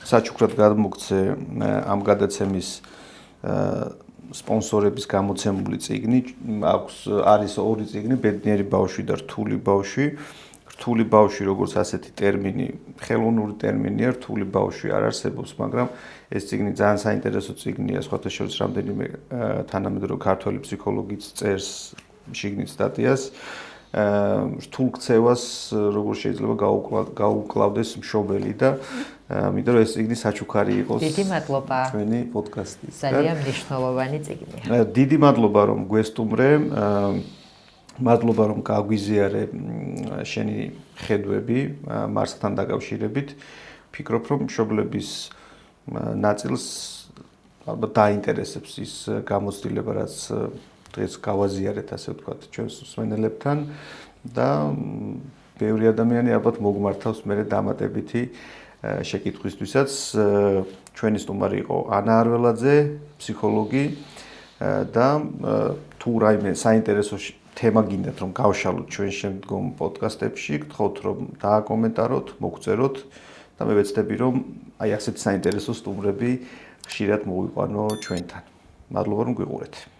[SPEAKER 1] საჩუქრად გადმოგცე ამ გადაცემის სპონსორების გამოცემული წიგნი, არის ორი წიგნი, ბედნიერი ბავშვი და რთული ბავშვი. რთული ბავშვი, როგორც ასეთი ტერმინი, ხელოვნური ტერმინია, რთული ბავშვი არ არსებობს, მაგრამ ეს წიგნი ძალიან საინტერესო წიგნია, სხვათა შორის რამდენიმე თანამედროვე ქართველი ფსიქოლოგიც წერს შიგნით სტატიას. რთულ ქცევას როგორ შეიძლება გაუკლავდეს მშობელი და მინდა რომ ეს წიგნი საჩუქარი იყოს.
[SPEAKER 2] დიდი მადლობა.
[SPEAKER 1] ჩვენი პოდკასტის.
[SPEAKER 2] ძალიან მნიშვნელოვანი წიგნია.
[SPEAKER 1] დიდი მადლობა რომ გვესტუმრე. მადლობა რომ გაგვიზიარე შენი ხედვები მარსთან დაკავშირებით. ფიქრობ რომ მშობლების ნაწილს ალბათ დაინტერესებს ის გამოცდილება, რაც დღეს გავაზიარეთ ასე ვთქვათ ჩვენს მსმენელებთან და ბევრი ადამიანი ალბათ მოგმართავს მერე დამატებითი შეკითხვისთვისაც. ჩვენი სტუმარი იყო ანა არველაძე, ფსიქოლოგი და თუ რაიმე საინტერესო თემა გინდათ რომ გავშალოთ ჩვენ შემდგომ პოდკასტებში, გთხოვთ რომ დააკომენტაროთ, მოგწეროთ და მე ვეცდები რომ აი ასეთი საინტერესო სტუმრები ხშირად მოვიყვანო ჩვენთან. მადლობა რომ გვიყურეთ.